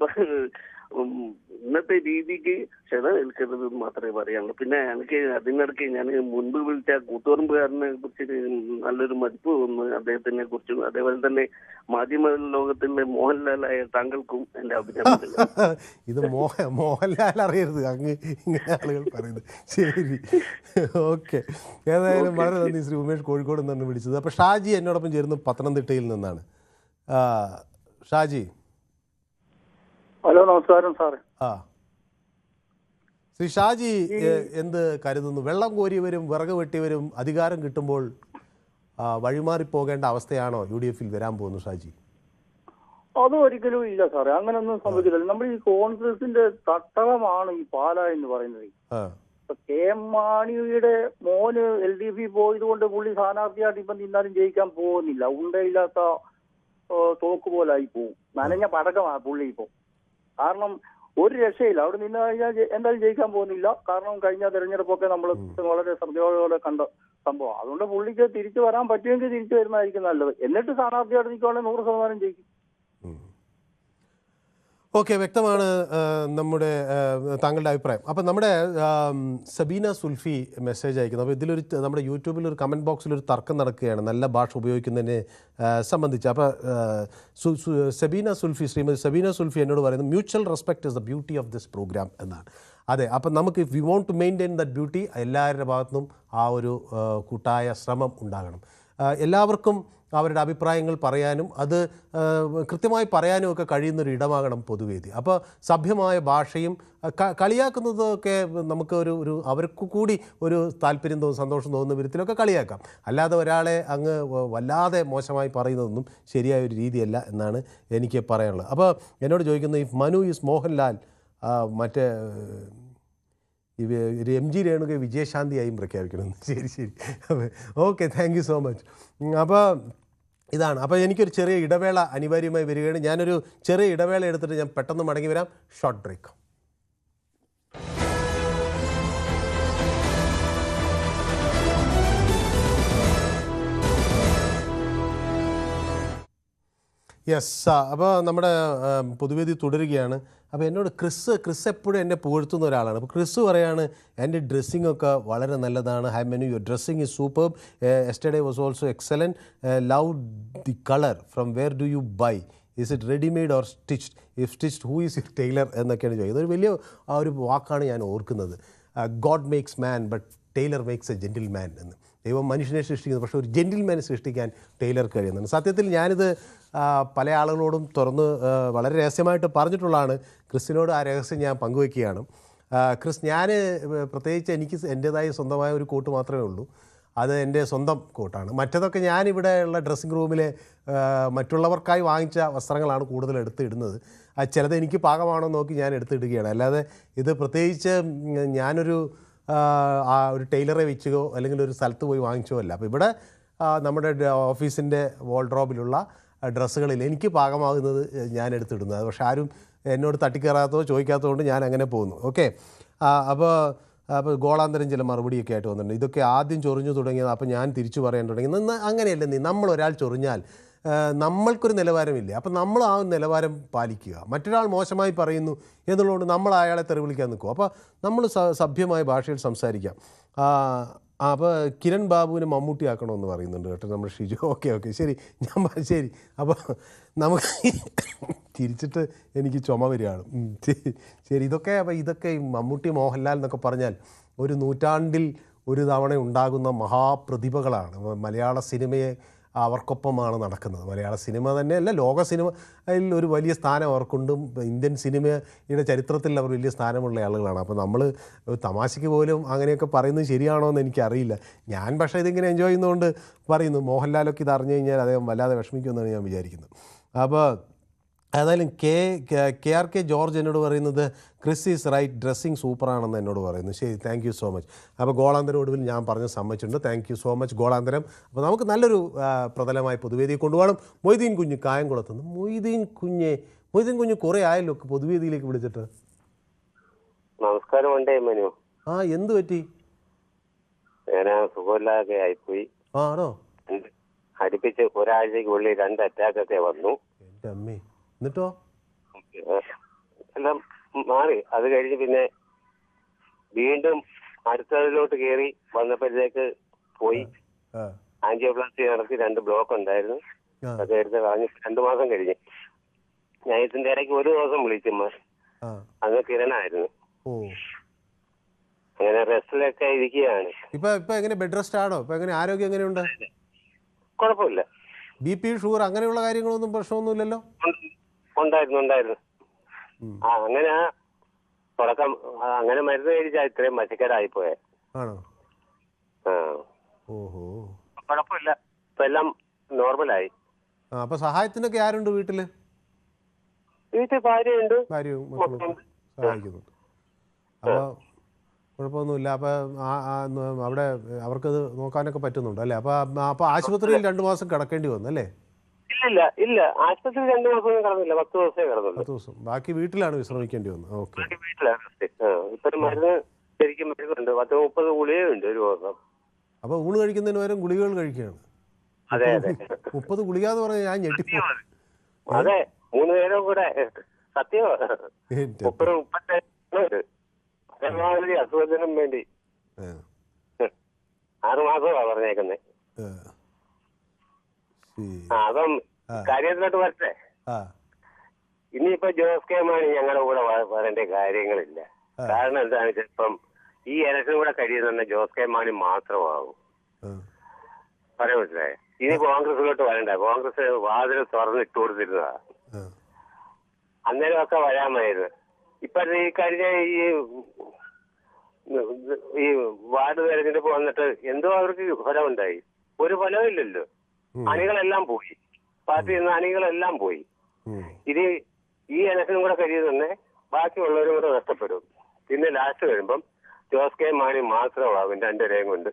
ഇന്നത്തെ രീതിക്ക് ക്ഷതമേൽക്കരുത് മാത്രമേ പറയാനുള്ളൂ. പിന്നെ എനിക്ക് അതിനിടയ്ക്ക് ഞാൻ മുൻപ് വിളിച്ച കൂത്തുപറമ്പുകാരനെ കുറിച്ച് നല്ലൊരു മതിപ്പ് തോന്നുന്നു, അദ്ദേഹത്തിനെ കുറിച്ചും. അതേപോലെ തന്നെ മാധ്യമ ലോകത്തിലെ മോഹൻലാലായ താങ്കൾക്കും എന്റെ അഭിനന്ദനങ്ങൾ. ഇത് മോഹൻലാൽ അറിയരുത് അങ്ങ് ഇങ്ങനെ ആളുകൾ പറയുന്നത്. ശരി, ഓക്കെ. ഏതായാലും വളരെ നന്ദി ശ്രീ ഉമേഷ് കോഴിക്കോട് നിന്നാണ് വിളിച്ചത്. അപ്പോൾ ഷാജി എന്നോടൊപ്പം ചേരുന്നത് പത്തനംതിട്ടയിൽ നിന്നാണ്. ഷാജി. ഹലോ, നമസ്കാരം സാറേ. ശ്രീ ഷാജി എന്ത് കരുതുന്നു? വെള്ളം കോരിയവരും വിറക് വെട്ടിയവരും അധികാരം കിട്ടുമ്പോൾ വഴിമാറിപ്പോകേണ്ട അവസ്ഥയാണോ UDF വരാൻ പോകുന്നു ഷാജി? അത് ഒരിക്കലും ഇല്ല സാറേ, അങ്ങനെയൊന്നും സംഭവിക്കില്ല. നമ്മൾ ഈ കോൺഗ്രസിന്റെ തട്ടകമാണ് ഈ പാല എന്ന് പറയുന്നത്. KM മാണിയുടെ മോന് LDP പോയത് കൊണ്ട് പുള്ളി സ്ഥാനാർത്ഥിയായിട്ട് ഇപ്പം നിന്നാലും ജയിക്കാൻ പോകുന്നില്ല. ഉണ്ടയില്ലാത്ത തോക്ക് പോലായി പോവും. നനഞ്ഞ പടക്കമാണ് പുള്ളി ഇപ്പൊ. കാരണം ഒരു രക്ഷയില്ല, അവിടെ നിന്ന് കഴിഞ്ഞാൽ എന്തായാലും ജയിക്കാൻ പോകുന്നില്ല. കാരണം കഴിഞ്ഞ തെരഞ്ഞെടുപ്പൊക്കെ നമ്മൾ വളരെ ശ്രദ്ധയോടെ കണ്ട സംഭവം. അതുകൊണ്ട് പുള്ളിക്ക് തിരിച്ചു വരാൻ പറ്റുമെങ്കിൽ തിരിച്ചു വരുന്നതായിരിക്കും നല്ലത്. എന്നിട്ട് സ്ഥാനാർത്ഥിയായിട്ട് നിൽക്കുവാണെങ്കിൽ 100% ജയിക്കും. ഓക്കെ, വ്യക്തമാണ് നമ്മുടെ താങ്കളുടെ അഭിപ്രായം. അപ്പം നമ്മുടെ സബീന സുൽഫി മെസ്സേജ് അയക്കുന്നു. അപ്പോൾ ഇതിലൊരു നമ്മുടെ യൂട്യൂബിൽ ഒരു കമൻറ്റ് ബോക്സിലൊരു തർക്കം നടക്കുകയാണ് നല്ല ഭാഷ ഉപയോഗിക്കുന്നതിനെ സംബന്ധിച്ച്. അപ്പോൾ ശ്രീമതി സബീന സുൽഫി എന്നോട് പറയുന്നത് mutual respect is the beauty of this programme എന്നാണ്. അതെ, അപ്പം നമുക്ക് we want to maintain that beauty. എല്ലാവരുടെ ഭാഗത്തുനിന്നും ആ ഒരു കൂട്ടായ ശ്രമം ഉണ്ടാകണം. എല്ലാവർക്കും അവരുടെ അഭിപ്രായങ്ങൾ പറയാനും അത് കൃത്യമായി പറയാനും ഒക്കെ കഴിയുന്നൊരു ഇടമാകണം പൊതുവേദി. അപ്പോൾ സഭ്യമായ ഭാഷയും കളിയാക്കുന്നതൊക്കെ നമുക്ക് ഒരു അവർക്ക് കൂടി ഒരു താല്പര്യം തോന്നും, സന്തോഷം തോന്നുന്ന വിധത്തിലൊക്കെ കളിയാക്കാം. അല്ലാതെ ഒരാളെ അങ്ങ് വല്ലാതെ മോശമായി പറയുന്നതൊന്നും ശരിയായ ഒരു രീതിയല്ല എന്നാണ് എനിക്ക് പറയാനുള്ളത്. അപ്പോൾ എന്നോട് ചോദിക്കുന്നത് ഇഫ് മനു ഈസ് മോഹൻലാൽ, മറ്റേ MG രേണുക വിജയശാന്തിയായും പ്രഖ്യാപിക്കണം. ശരി, okay, thank you so much. അപ്പോൾ ഇതാണ്. അപ്പോൾ എനിക്കൊരു ചെറിയ ഇടവേള അനിവാര്യമായി വരികയാണ്. ഞാനൊരു ചെറിയ ഇടവേള എടുത്തിട്ട് ഞാൻ പെട്ടെന്ന് മടങ്ങി വരാം. Short break. യെസ്, അപ്പോൾ നമ്മുടെ പൊതുവേദി തുടരുകയാണ്. അപ്പോൾ എന്നോട് ക്രിസ് എപ്പോഴും എന്നെ പുകഴ്ത്തുന്ന ഒരാളാണ്. അപ്പോൾ ക്രിസ് പറയാണ് എൻ്റെ ഡ്രസ്സിംഗ് ഒക്കെ വളരെ നല്ലതാണ്. Hi Menu, your dressing is superb. Yesterday was also excellent. Love the colour. From where do you buy? Is it readymade or stitched? If stitched, who is your tailor എന്നൊക്കെയാണ് ചോദിക്കുന്നത്. ഒരു വലിയ ഒരു വാക്കാണ് ഞാൻ ഓർക്കുന്നത്. God makes man but tailor makes a gentleman എന്ന്. ദൈവം മനുഷ്യനെ സൃഷ്ടിക്കുന്നത്, പക്ഷേ ഒരു ജെൻറ്റിൽമാനെ സൃഷ്ടിക്കാൻ ടൈലർക്ക് കഴിയുന്നുണ്ട്. സത്യത്തിൽ ഞാനിത് പല ആളുകളോടും തുറന്ന് വളരെ രഹസ്യമായിട്ട് പറഞ്ഞിട്ടുള്ളതാണ്. ക്രിസിനോട് ആ രഹസ്യം ഞാൻ പങ്കുവയ്ക്കുകയാണ്. ക്രിസ്, ഞാൻ പ്രത്യേകിച്ച് എനിക്ക് എൻ്റേതായ സ്വന്തമായ ഒരു കോട്ട് മാത്രമേ ഉള്ളൂ. അത് എൻ്റെ സ്വന്തം കോട്ടാണ്. മറ്റതൊക്കെ ഞാനിവിടെ ഉള്ള ഡ്രസ്സിംഗ് റൂമിലെ മറ്റുള്ളവർക്കായി വാങ്ങിച്ച വസ്ത്രങ്ങളാണ് കൂടുതൽ എടുത്തിടുന്നത്. ചിലത് എനിക്ക് പാകമാണോ നോക്കി ഞാൻ എടുത്തിടുകയാണ്. അല്ലാതെ ഇത് പ്രത്യേകിച്ച് ഞാനൊരു ഒരു ടൈലറെ വെച്ചോ അല്ലെങ്കിൽ ഒരു സ്ഥലത്ത് പോയി വാങ്ങിച്ചോ അല്ല. അപ്പോൾ ഇവിടെ നമ്മുടെ ഓഫീസിൻ്റെ വാൾഡ്രോബിലുള്ള ഡ്രസ്സുകളിൽ എനിക്ക് പാകമാകുന്നത് ഞാൻ എടുത്തിടുന്നത്. അത് പക്ഷേ ആരും എന്നോട് തട്ടിക്കയറാത്തതോ ചോദിക്കാത്തതുകൊണ്ട് ഞാൻ അങ്ങനെ പോകുന്നു. ഓക്കെ, അപ്പോൾ ഗോളാന്തരം ചില മറുപടിയൊക്കെ ആയിട്ട് വന്നിട്ടുണ്ട്. ഇതൊക്കെ ആദ്യം ചൊറിഞ്ഞു തുടങ്ങിയത്. അപ്പോൾ ഞാൻ തിരിച്ചു പറയാൻ തുടങ്ങി. അങ്ങനെയല്ല, നമ്മളൊരാൾ ചൊറിഞ്ഞാൽ നമ്മൾക്കൊരു നിലവാരമില്ലേ? അപ്പം നമ്മൾ ആ നിലവാരം പാലിക്കുക. മറ്റൊരാൾ മോശമായി പറയുന്നു എന്നുള്ളതുകൊണ്ട് നമ്മൾ അയാളെ തെറി വിളിക്കാൻ നിൽക്കും. അപ്പോൾ നമ്മൾ സഭ്യമായ ഭാഷയിൽ സംസാരിക്കാം. അപ്പോൾ കിരൺ ബാബുവിനെ മമ്മൂട്ടി ആക്കണമെന്ന് പറയുന്നുണ്ട് കേട്ടോ നമ്മുടെ ഷിജു. ഓക്കെ, ശരി, ശരി. അപ്പോൾ നമുക്ക് ചിരിച്ചിട്ട് എനിക്ക് ചുമ വരികയാണ്. ശരി, ഇതൊക്കെ മമ്മൂട്ടി മോഹൻലാൽ എന്നൊക്കെ പറഞ്ഞാൽ ഒരു നൂറ്റാണ്ടിൽ ഒരു തവണ ഉണ്ടാകുന്ന മഹാപ്രതിഭകളാണ്. മലയാള സിനിമയെ അവർക്കൊപ്പമാണ് നടക്കുന്നത്. മലയാള സിനിമ തന്നെയല്ല, ലോക സിനിമയിൽ ഒരു വലിയ സ്ഥാനം അവർക്കുണ്ട്. ഇന്ത്യൻ സിനിമയുടെ ചരിത്രത്തിൽ അവർ വലിയ സ്ഥാനമുള്ള ആളുകളാണ്. അപ്പോൾ നമ്മൾ തമാശയ്ക്ക് പോലും അങ്ങനെയൊക്കെ പറയുന്നത് ശരിയാണോ എന്ന് എനിക്കറിയില്ല. ഞാൻ പക്ഷേ ഇതിങ്ങനെ എൻജോയ് ചെയ്യുന്നതുകൊണ്ട് പറയുന്നു. മോഹൻലാലൊക്കെ ഇത് അറിഞ്ഞു കഴിഞ്ഞാൽ അദ്ദേഹം വല്ലാതെ വിഷമിക്കുമെന്നാണ് ഞാൻ വിചാരിക്കുന്നത്. അപ്പോൾ ഏതായാലും കെ ആർ കെ ജോർജ് എന്നോട് പറയുന്നത് ക്രിസ് ഈസ് റൈറ്റ്, ഡ്രസ്സിങ് സൂപ്പറാണെന്ന് എന്നോട് പറയുന്നു. ശരി, താങ്ക് യു സോ മച്ച്. അപ്പോൾ ഗോളാന്തരം ഒടുവിൽ ഞാൻ പറഞ്ഞ് സമ്മതിച്ചിട്ടുണ്ട്. താങ്ക് യു സോ മച്ച് ഗോളാന്തരം. അപ്പോൾ നമുക്ക് നല്ലൊരു പ്രതലമായി പൊതുവേദിയെ കൊണ്ടുപോകണം. മൊയ്തീൻ കുഞ്ഞ് കായംകുളത്തുനിന്ന്. മൊയ്തീൻ കുഞ്ഞ് കുറേ ആയല്ലോ പൊതുവേദിയിലേക്ക് വിളിച്ചിട്ട്. നമസ്കാരം. മനു, എന്ത് പറ്റി? ഞാൻ സുഖമില്ലാതെ ആയിപ്പോയി. ആണോ? അടുപ്പിച്ച് ഒരാഴ്ചക്ക് ഉള്ളിൽ 2 അറ്റാക്കൊക്കെ വന്നു. എൻ്റെ അമ്മേ, എന്നിട്ടോ? എല്ലാം മാറി. അത് കഴിഞ്ഞ് പിന്നെ വീണ്ടും അടുത്തതിലോട്ട് കയറി വന്നപ്പോഴത്തേക്ക് പോയി ആൻജിയോപ്ലാസ്റ്റി നടത്തി 2 ബ്ലോക്ക് ഉണ്ടായിരുന്നു. അതൊക്കെ എടുത്ത് കളഞ്ഞ് 2 മാസം കഴിഞ്ഞ് ഞാൻ ഇതിന്റെ ഇടയ്ക്ക് ഒരു ദിവസം വിളിച്ചമ്മ. അന്ന് കിരണായിരുന്നു. അങ്ങനെ റെസ്റ്റിലൊക്കെ ഇരിക്കുകയാണ്. ഇപ്പൊ എങ്ങനെ ബെഡ് റെസ്റ്റ് ആണോ? ഇപ്പൊ എങ്ങനെ ആരോഗ്യം എങ്ങനെയുണ്ട്? കുഴപ്പമില്ല. BP, ഷുഗർ അങ്ങനെയുള്ള കാര്യങ്ങളൊന്നും പ്രശ്നമൊന്നുമില്ലല്ലോ? ഉണ്ടായിരുന്നു. അങ്ങനെ തുടക്കം അങ്ങനെ മരുന്ന് കഴിച്ചാൽ ഇത്രയും പച്ചക്കരായിപ്പോയെ. ആണോ? ഓഹോ, കുഴപ്പമില്ല. ഇപ്പൊ എല്ലാം നോർമലായി. അപ്പൊ സഹായത്തിനൊക്കെ ആരുണ്ട് വീട്ടില്? വീട്ടിൽ ഭാര്യയുണ്ട്, ഭാര്യയും മക്കളും സഹായിക്കുന്നുണ്ട്. അപ്പോൾ കുഴപ്പമൊന്നുമില്ല. അപ്പോൾ അവിടെ അവർക്കത് നോക്കാനൊക്കെ പറ്റുന്നുണ്ട് അല്ലേ? അപ്പോൾ ആശുപത്രിയിൽ 2 മാസം കിടക്കേണ്ടി വന്നു അല്ലേ? ഇല്ല, ആശുപത്രി 2 മാസം കിടന്നില്ല, 10 ദിവസമേ കിടന്നുള്ളൂ. 10 ദിവസം. ബാക്കി വീട്ടിലാണ് വിശ്രമിക്കേണ്ടി വന്നത്. ഓക്കെ. ഇപ്പൊ മരുന്ന് ശരിക്കും മരുന്നുണ്ട്, 10-30 ഗുളികയുണ്ട് ഒരു ദിവസം. അപ്പോൾ ഊണ് കഴിക്കുന്നതിന് പകരം ഗുളികകൾ കഴിക്കുകയാണ്. അതെ 30 ഗുളിക എന്ന് പറഞ്ഞാൽ ഞാൻ ഞെട്ടിപ്പോ. അതെ, 3 നേരം കൂടെ. സത്യമാണ്. 30-35 പരമാവധി അസുഖത്തിനും വേണ്ടി 6 മാസമാണ് പറഞ്ഞേക്കുന്നേ. അപ്പം കാര്യത്തിലോട്ട് വരട്ടെ. ഇനിയിപ്പോ ജോസ് കെ മാണി ഞങ്ങളുടെ കൂടെ വരേണ്ട കാര്യങ്ങളില്ല. കാരണം എന്താണെന്ന് വെച്ചാൽ ഇപ്പം ഈ ഇലക്ഷൻ കൂടെ കഴിയുന്ന ജോസ് കെ മാണി മാത്രമാകും. പറയാൻ മനസ്സിലായോ? ഇനി കോൺഗ്രസിലോട്ട് വരണ്ട. കോൺഗ്രസ് വാതിൽ തുറന്നിട്ട് കൊടുത്തിരുന്നതാ. അന്നേരമൊക്കെ വരാമായിരുന്നു. ഇപ്പൊ ഈ കഴിഞ്ഞ ഈ വാർഡ് തെരഞ്ഞെടുപ്പ് വന്നിട്ട് എന്തോ അവർക്ക് ഫലമുണ്ടായി? ഒരു ഫലമില്ലല്ലോ. അണികളെല്ലാം പോയി, പാർട്ടിയിൽ നിന്ന് അണികളെല്ലാം പോയി. ഇത് ഈ ഇലക്ഷനും കൂടെ കഴിയുന്ന ബാക്കിയുള്ളവരും കൂടെ നഷ്ടപ്പെടും. പിന്നെ ലാസ്റ്റ് വരുമ്പം ജോസ് കെ മാണി മാത്രമാകും 2 കൊണ്ട്.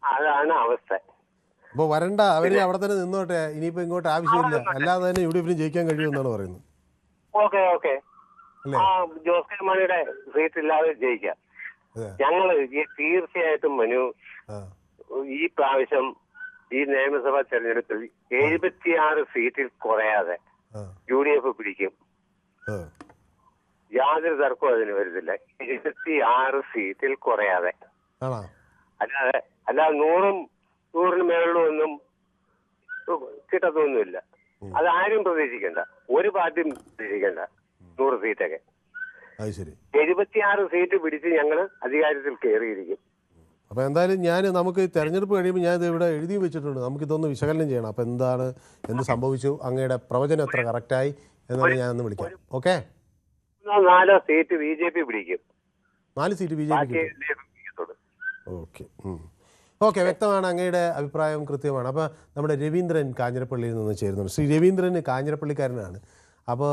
അതാണ് അവസ്ഥ. അപ്പോൾ വരണ്ട, അവര് അവിടെ തന്നെ നിന്നോട്ടെ. ഇനിയിപ്പോ ഇങ്ങോട്ട് ആവശ്യമില്ല. അല്ലാതെ തന്നെ UDF ജയിക്കാൻ കഴിയുമെന്നാണ് പറയുന്നത്. ഓക്കെ. ജോസ് കെ മാണിയുടെ സീറ്റ് ഇല്ലാതെ ജയിക്കാം. ഞങ്ങള് തീർച്ചയായിട്ടും മനു ഈ പ്രാവശ്യം ഈ നിയമസഭാ തെരഞ്ഞെടുപ്പിൽ 76 സീറ്റിൽ കുറയാതെ UDF പിടിക്കും. യാതൊരു തർക്കവും അതിന് വരുന്നില്ല. 76 സീറ്റിൽ കുറയാതെ. അല്ലാതെ 100-ന് മേളിലും ഒന്നും കിട്ടത്തൊന്നുമില്ല. അത് ആരും പ്രതീക്ഷിക്കണ്ട. ഒരു പാർട്ടിയും പ്രതീക്ഷിക്കണ്ട 100 സീറ്റൊക്കെ. 76 സീറ്റ് പിടിച്ച് ഞങ്ങള് അധികാരത്തിൽ കയറിയിരിക്കും. അപ്പോൾ എന്തായാലും നമുക്ക് തെരഞ്ഞെടുപ്പ് കഴിയുമ്പോൾ ഞാൻ ഇവിടെ എഴുതി വെച്ചിട്ടുണ്ട്. നമുക്കിതൊന്ന് വിശകലനം ചെയ്യണം. അപ്പോൾ എന്ത് സംഭവിച്ചു, അങ്ങയുടെ പ്രവചനം എത്ര കറക്റ്റായി എന്നാണ് ഞാനൊന്ന് വിളിക്കാം. ഓക്കെ. 4 സീറ്റ് BJP പിടിക്കും. 4 സീറ്റ് BJP. ഓക്കെ, വ്യക്തമാണ്. അങ്ങയുടെ അഭിപ്രായം കൃത്യമാണ്. അപ്പോൾ നമ്മുടെ രവീന്ദ്രൻ കാഞ്ഞിരപ്പള്ളിയിൽ നിന്ന് ചേരുന്നുണ്ട്. ശ്രീ രവീന്ദ്രൻ കാഞ്ഞിരപ്പള്ളിക്കാരനാണ്. അപ്പോൾ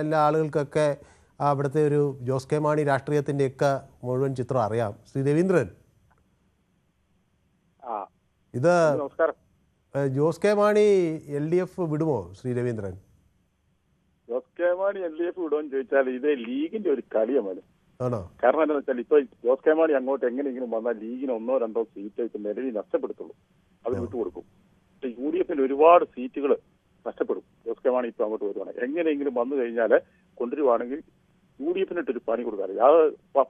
എല്ലാ ആളുകൾക്കൊക്കെ അവിടുത്തെ ഒരു ജോസ് കെ മാണി രാഷ്ട്രീയത്തിൻ്റെയൊക്കെ മുഴുവൻ ചിത്രം അറിയാം. ശ്രീ രവീന്ദ്രൻ, ഇത് ജോസ് കെ മാണി LDF വിടുമോ? ശ്രീ രവീന്ദ്രൻ, ജോസ് കെ മാണി LDF വിടുമെന്ന് ചോദിച്ചാൽ ഇത് ലീഗിന്റെ ഒരു കളിയാണ്. ആണോ? കാരണം എന്താണെന്ന് വെച്ചാൽ ഇപ്പൊ ജോസ് കെ മാണി അങ്ങോട്ട് എങ്ങനെയെങ്കിലും വന്നാൽ ലീഗിന് 1-2 സീറ്റ് നിലവിൽ നഷ്ടപ്പെടുത്തുള്ളൂ. അത് വിട്ടുകൊടുക്കും. UDF ഒരുപാട് സീറ്റുകൾ നഷ്ടപ്പെടും. ജോസ് കെ മാണി ഇപ്പൊ അങ്ങോട്ട് വരുവാണ്. എങ്ങനെയെങ്കിലും വന്നു കഴിഞ്ഞാൽ കൊണ്ടുവരുവാണെങ്കിൽ UDF ഒരു പണി കൊടുക്കാറില്ല. അത്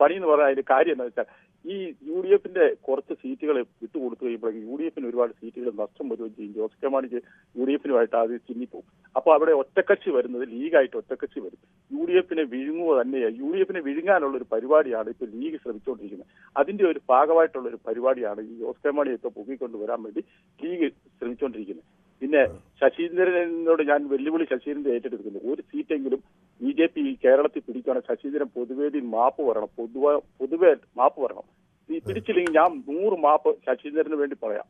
പണി എന്ന് പറഞ്ഞാൽ അതിന്റെ കാര്യം എന്താ വെച്ചാൽ ഈ UDF കുറച്ച് സീറ്റുകൾ വിട്ടുകൊടുത്തു കഴിയുമ്പോഴേക്കും UDF ഒരുപാട് സീറ്റുകൾ നഷ്ടം വരികയും ചെയ്യും. ജോസ് കെ മാണിക്ക് UDF അത് ചിന്നിപ്പോവും. അപ്പൊ അവിടെ ഒറ്റക്കക്ഷി വരുന്നത് ലീഗായിട്ട് ഒറ്റക്കക്ഷി വരും. UDF വിഴുങ്ങുക തന്നെയാണ്. UDF വിഴുങ്ങാനുള്ള ഒരു പരിപാടിയാണ് ഇപ്പൊ ലീഗ് ശ്രമിച്ചുകൊണ്ടിരിക്കുന്നത്. അതിന്റെ ഒരു ഭാഗമായിട്ടുള്ള ഒരു പരിപാടിയാണ് ഈ ജോസ് കെ മാണിയെ ഇപ്പൊ പൊക്കിക്കൊണ്ടുവരാൻ വേണ്ടി ലീഗ് ശ്രമിച്ചുകൊണ്ടിരിക്കുന്നത്. പിന്നെ ശശീന്ദ്രനോട് ഞാൻ വെല്ലുവിളി ശശീന്ദ്രൻ ഏറ്റെടുക്കുന്നു. ഒരു സീറ്റെങ്കിലും BJP കേരളത്തിൽ പിടിക്കുകയാണെങ്കിൽ ശശീന്ദ്രൻ പൊതുവേദിയിൽ മാപ്പ് പറയണം. പൊതുവെ മാപ്പ് പറയണം. ഈ പിടിച്ചില്ലെങ്കിൽ ഞാൻ 100 മാപ്പ് ശശീന്ദ്രന് വേണ്ടി പറയാം.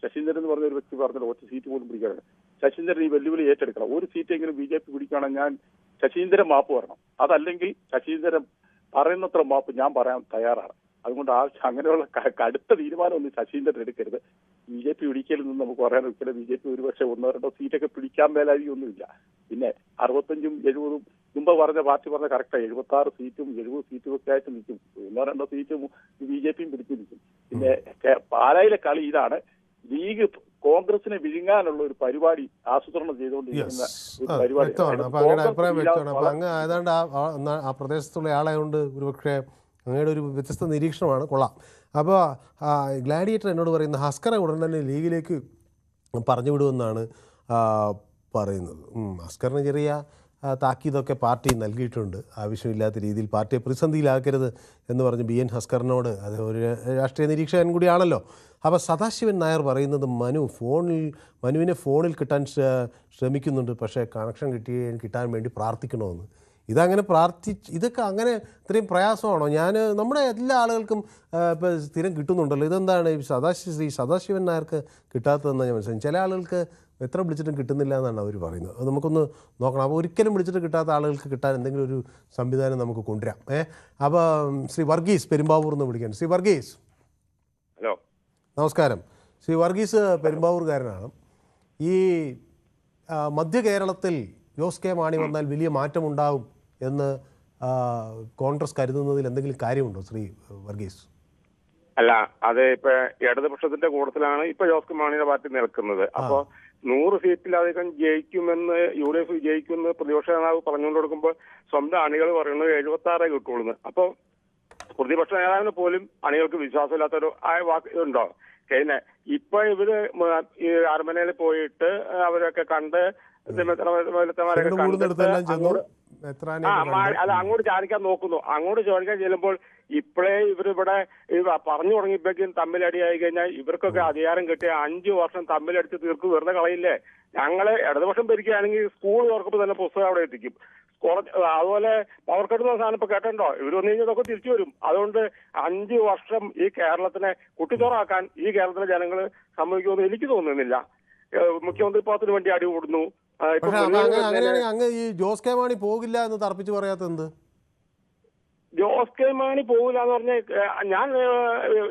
ശശീന്ദ്രൻ എന്ന് പറഞ്ഞ ഒരു വ്യക്തി പറഞ്ഞത് 1 സീറ്റ് പോലും പിടിക്കാറുണ്ട്. ശശീന്ദ്രൻ ഈ വെല്ലുവിളി ഏറ്റെടുക്കണം. ഒരു സീറ്റെങ്കിലും BJP പിടിക്കുകയാണെങ്കിൽ ഞാൻ ശശീന്ദ്രൻ മാപ്പ് പറയണം. അതല്ലെങ്കിൽ ശശീന്ദ്രൻ പറയുന്നത്ര മാപ്പ് ഞാൻ പറയാൻ തയ്യാറാണ്. അതുകൊണ്ട് അങ്ങനെയുള്ള കടുത്ത തീരുമാനമൊന്നും ശശീന്ദ്രൻ എടുക്കരുത്. BJP പിടിക്കലിൽ നിന്ന് നമുക്ക് പറയാൻ ഒരിക്കലും BJP ഒരുപക്ഷെ 1-2 സീറ്റൊക്കെ പിടിക്കാൻ മേലായിരിക്കൊന്നുമില്ല. പിന്നെ 65ഉം 70ഉം മുമ്പ് പറഞ്ഞ പാർട്ടി പറഞ്ഞ കറക്റ്റാണ്. 76 സീറ്റും 70 സീറ്റും ഒക്കെ ആയിട്ട് നിൽക്കും. 1-2 സീറ്റും BJPയും പിടിച്ചു നിൽക്കും. പിന്നെ പാലായിലെ കളി ഇതാണ്. ലീഗ് കോൺഗ്രസിനെ വിഴുങ്ങാനുള്ള ഒരു പരിപാടി ആസൂത്രണം ചെയ്തുകൊണ്ടിരിക്കുന്ന ഒരു പരിപാടി. ഏതാണ്ട് ആ പ്രദേശത്തുള്ള ആളായതുകൊണ്ട് ഒരുപക്ഷെ അങ്ങയുടെ ഒരു വ്യത്യസ്ത നിരീക്ഷണമാണ്. കൊള്ളാം. അപ്പോൾ ഗ്ലാഡിയേറ്റർ എന്നോട് പറയുന്ന ഹസ്കറെ ഉടൻ തന്നെ ലീഗിലേക്ക് പറഞ്ഞു വിടുമെന്നാണ് പറയുന്നത്. ഹസ്കറിന് ചെറിയ താക്കീതൊക്കെ പാർട്ടി നൽകിയിട്ടുണ്ട്. ആവശ്യമില്ലാത്ത രീതിയിൽ പാർട്ടിയെ പ്രതിസന്ധിയിലാക്കരുത് എന്ന് പറഞ്ഞ് BN ഹസ്കറിനോട്. അത് ഒരു രാഷ്ട്രീയ നിരീക്ഷകൻ കൂടിയാണല്ലോ. അപ്പോൾ സദാശിവൻ നായർ പറയുന്നത് മനുവിനെ ഫോണിൽ കിട്ടാൻ ശ്രമിക്കുന്നുണ്ട്, പക്ഷേ കണക്ഷൻ കിട്ടാൻ വേണ്ടി പ്രാർത്ഥിക്കണമെന്ന്. ഇതങ്ങനെ ഇതൊക്കെ അങ്ങനെ ഇത്രയും പ്രയാസമാണോ? നമ്മുടെ എല്ലാ ആളുകൾക്കും ഇപ്പോൾ സ്ഥിരം കിട്ടുന്നുണ്ടല്ലോ. ഇതെന്താണ് ശ്രീ സദാശിവൻ നായർക്ക് കിട്ടാത്തതെന്ന് ഞാൻ മനസ്സിലായി. ചില ആളുകൾക്ക് എത്ര വിളിച്ചിട്ടും കിട്ടുന്നില്ല എന്നാണ് അവർ പറയുന്നത്. അത് നമുക്കൊന്ന് നോക്കണം. അപ്പോൾ ഒരിക്കലും വിളിച്ചിട്ട് കിട്ടാത്ത ആളുകൾക്ക് കിട്ടാൻ എന്തെങ്കിലും ഒരു സംവിധാനം നമുക്ക് കൊണ്ടുവരാം. അപ്പോൾ ശ്രീ വർഗീസ് പെരുമ്പാവൂർ എന്ന് വിളിക്കാൻ. ശ്രീ വർഗീസ്, ഹലോ, നമസ്കാരം. ശ്രീ വർഗീസ് പെരുമ്പാവൂർകാരനാണ്. ഈ മധ്യ കേരളത്തിൽ ജോസ് കെ മാണി വന്നാൽ വലിയ മാറ്റമുണ്ടാകും എന്ന് കോൺഗ്രസ് കരുതുന്നതിൽ എന്തെങ്കിലും കാര്യമുണ്ടോ ശ്രീ വർഗീസ്? അല്ല, അത് ഇപ്പൊ ഇടതുപക്ഷത്തിന്റെ കൂട്ടത്തിലാണ് ഇപ്പൊ ജോസ് കെ മാണിയുടെ പാർട്ടി നിൽക്കുന്നത്. അപ്പൊ 100 സീറ്റിലധികം ജയിക്കുമെന്ന് UDF ജയിക്കുമെന്ന് പ്രതിപക്ഷ നേതാവ് പറഞ്ഞുകൊണ്ട് കൊടുക്കുമ്പോൾ സ്വന്തം അണികൾ പറയുന്നത് 76 കിട്ടുള്ളൂ. അപ്പൊ പ്രതിപക്ഷ നേതാവിന് പോലും അണികൾക്ക് വിശ്വാസമില്ലാത്തൊരു വാക്ക് ഉണ്ടോ? കഴിഞ്ഞ ഇപ്പൊ ഇവര് ഈ അരമനയിൽ പോയിട്ട് അവരൊക്കെ കണ്ട് അങ്ങോട്ട് ചാടിക്കാൻ നോക്കുന്നു. അങ്ങോട്ട് ചോദിക്കാൻ ചെല്ലുമ്പോൾ ഇപ്പോഴേ ഇവരിവിടെ പറഞ്ഞു തുടങ്ങിയപ്പോഴേക്കും തമ്മിലടിയായി കഴിഞ്ഞാൽ ഇവർക്കൊക്കെ അധികാരം കിട്ടിയ 5 വർഷം തമ്മിലടിച്ച് തീർക്കും. വെറുതെ കളയില്ലേ? ഞങ്ങള് ഇടതുപക്ഷം ഭരിക്കുകയാണെങ്കിൽ സ്കൂൾ തുറക്കുമ്പോൾ തന്നെ പുസ്തകം അവിടെ എത്തിക്കും. അതുപോലെ പവർ കട്ട് എന്ന സാധനം ഇപ്പൊ കേട്ടോ, ഇവർ വന്നു കഴിഞ്ഞാൽ ഇതൊക്കെ തിരിച്ചു വരും. അതുകൊണ്ട് 5 വർഷം ഈ കേരളത്തിനെ കുട്ടിച്ചോറാക്കാൻ ഈ കേരളത്തിലെ ജനങ്ങൾ സമ്മതിക്കുമെന്ന് എനിക്ക് തോന്നുന്നില്ല. മുഖ്യമന്ത്രി പദത്തിന് വേണ്ടി അടി കൂടുന്നു. അങ്ങനെയാണെങ്കിൽ അങ്ങ് ഈ ജോസ് കെ മാണി പോകില്ല എന്ന് തർപ്പിച്ച് പറയാത്ത എന്ത്? ജോസ് കെ മാണി പോകില്ല എന്ന് പറഞ്ഞാൽ ഞാൻ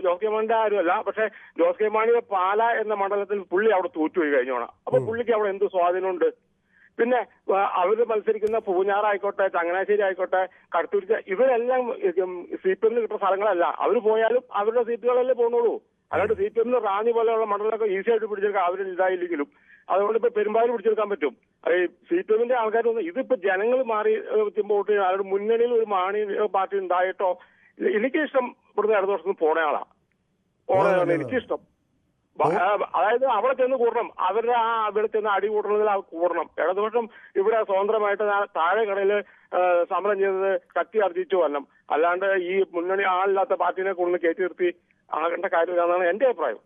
ജോസ് കെ മാണിന്റെ ആരുമല്ല. പക്ഷെ ജോസ് കെ മാണിയുടെ പാല എന്ന മണ്ഡലത്തിൽ പുള്ളി അവിടെ തോറ്റുപോയി കഴിഞ്ഞോണം. അപ്പൊ പുള്ളിക്ക് അവിടെ എന്ത് സ്വാധീനമുണ്ട്? പിന്നെ അവര് മത്സരിക്കുന്ന പൂഞ്ഞാറായിക്കോട്ടെ, ചങ്ങനാശ്ശേരി ആയിക്കോട്ടെ, കടുത്തുരുത്തി, ഇവരെല്ലാം CPM കിട്ടുന്ന സ്ഥലങ്ങളല്ല. അവർ പോയാലും അവരുടെ സീറ്റുകളല്ലേ പോകുന്നുള്ളൂ. അല്ലാണ്ട് CPM റാന്നി പോലെയുള്ള മണ്ഡലമൊക്കെ ഈസി ആയിട്ട് പിടിച്ചെടുക്കാം അവരിൽ ഇതായില്ലെങ്കിലും. അതുകൊണ്ട് ഇപ്പൊ പെരുമ്പാവൂർ പിടിച്ചെടുക്കാൻ പറ്റും. ഈ CPM ആൾക്കാരൊന്നും ഇതിപ്പോ ജനങ്ങൾ മാറി വോട്ട് ചെയ്യുക. അവരുടെ മുന്നണിയിൽ ഒരു മാണി പാർട്ടി ഉണ്ടായിട്ടോ എനിക്കിഷ്ടം ഇവിടുന്ന് ഇടതുപക്ഷത്തിന് പോണയാളാ. എനിക്കിഷ്ടം. അതായത് അവിടെ ചെന്ന് കൂടണം. അവരുടെ അവിടെ ചെന്ന് അടി കൂട്ടണമെങ്കിൽ കൂടണം. ഇടതുപക്ഷം ഇവിടെ സ്വതന്ത്രമായിട്ട് താഴെ കടയിൽ സമരം ചെയ്തത് ശക്തി ആർജിച്ചു വരണം. അല്ലാണ്ട് ഈ മുന്നണി ആളില്ലാത്ത പാർട്ടിനെ കൂടുതൽ കയറ്റി നിർത്തി ആകേണ്ട കാര്യമില്ലെന്നാണ് എന്റെ അഭിപ്രായം.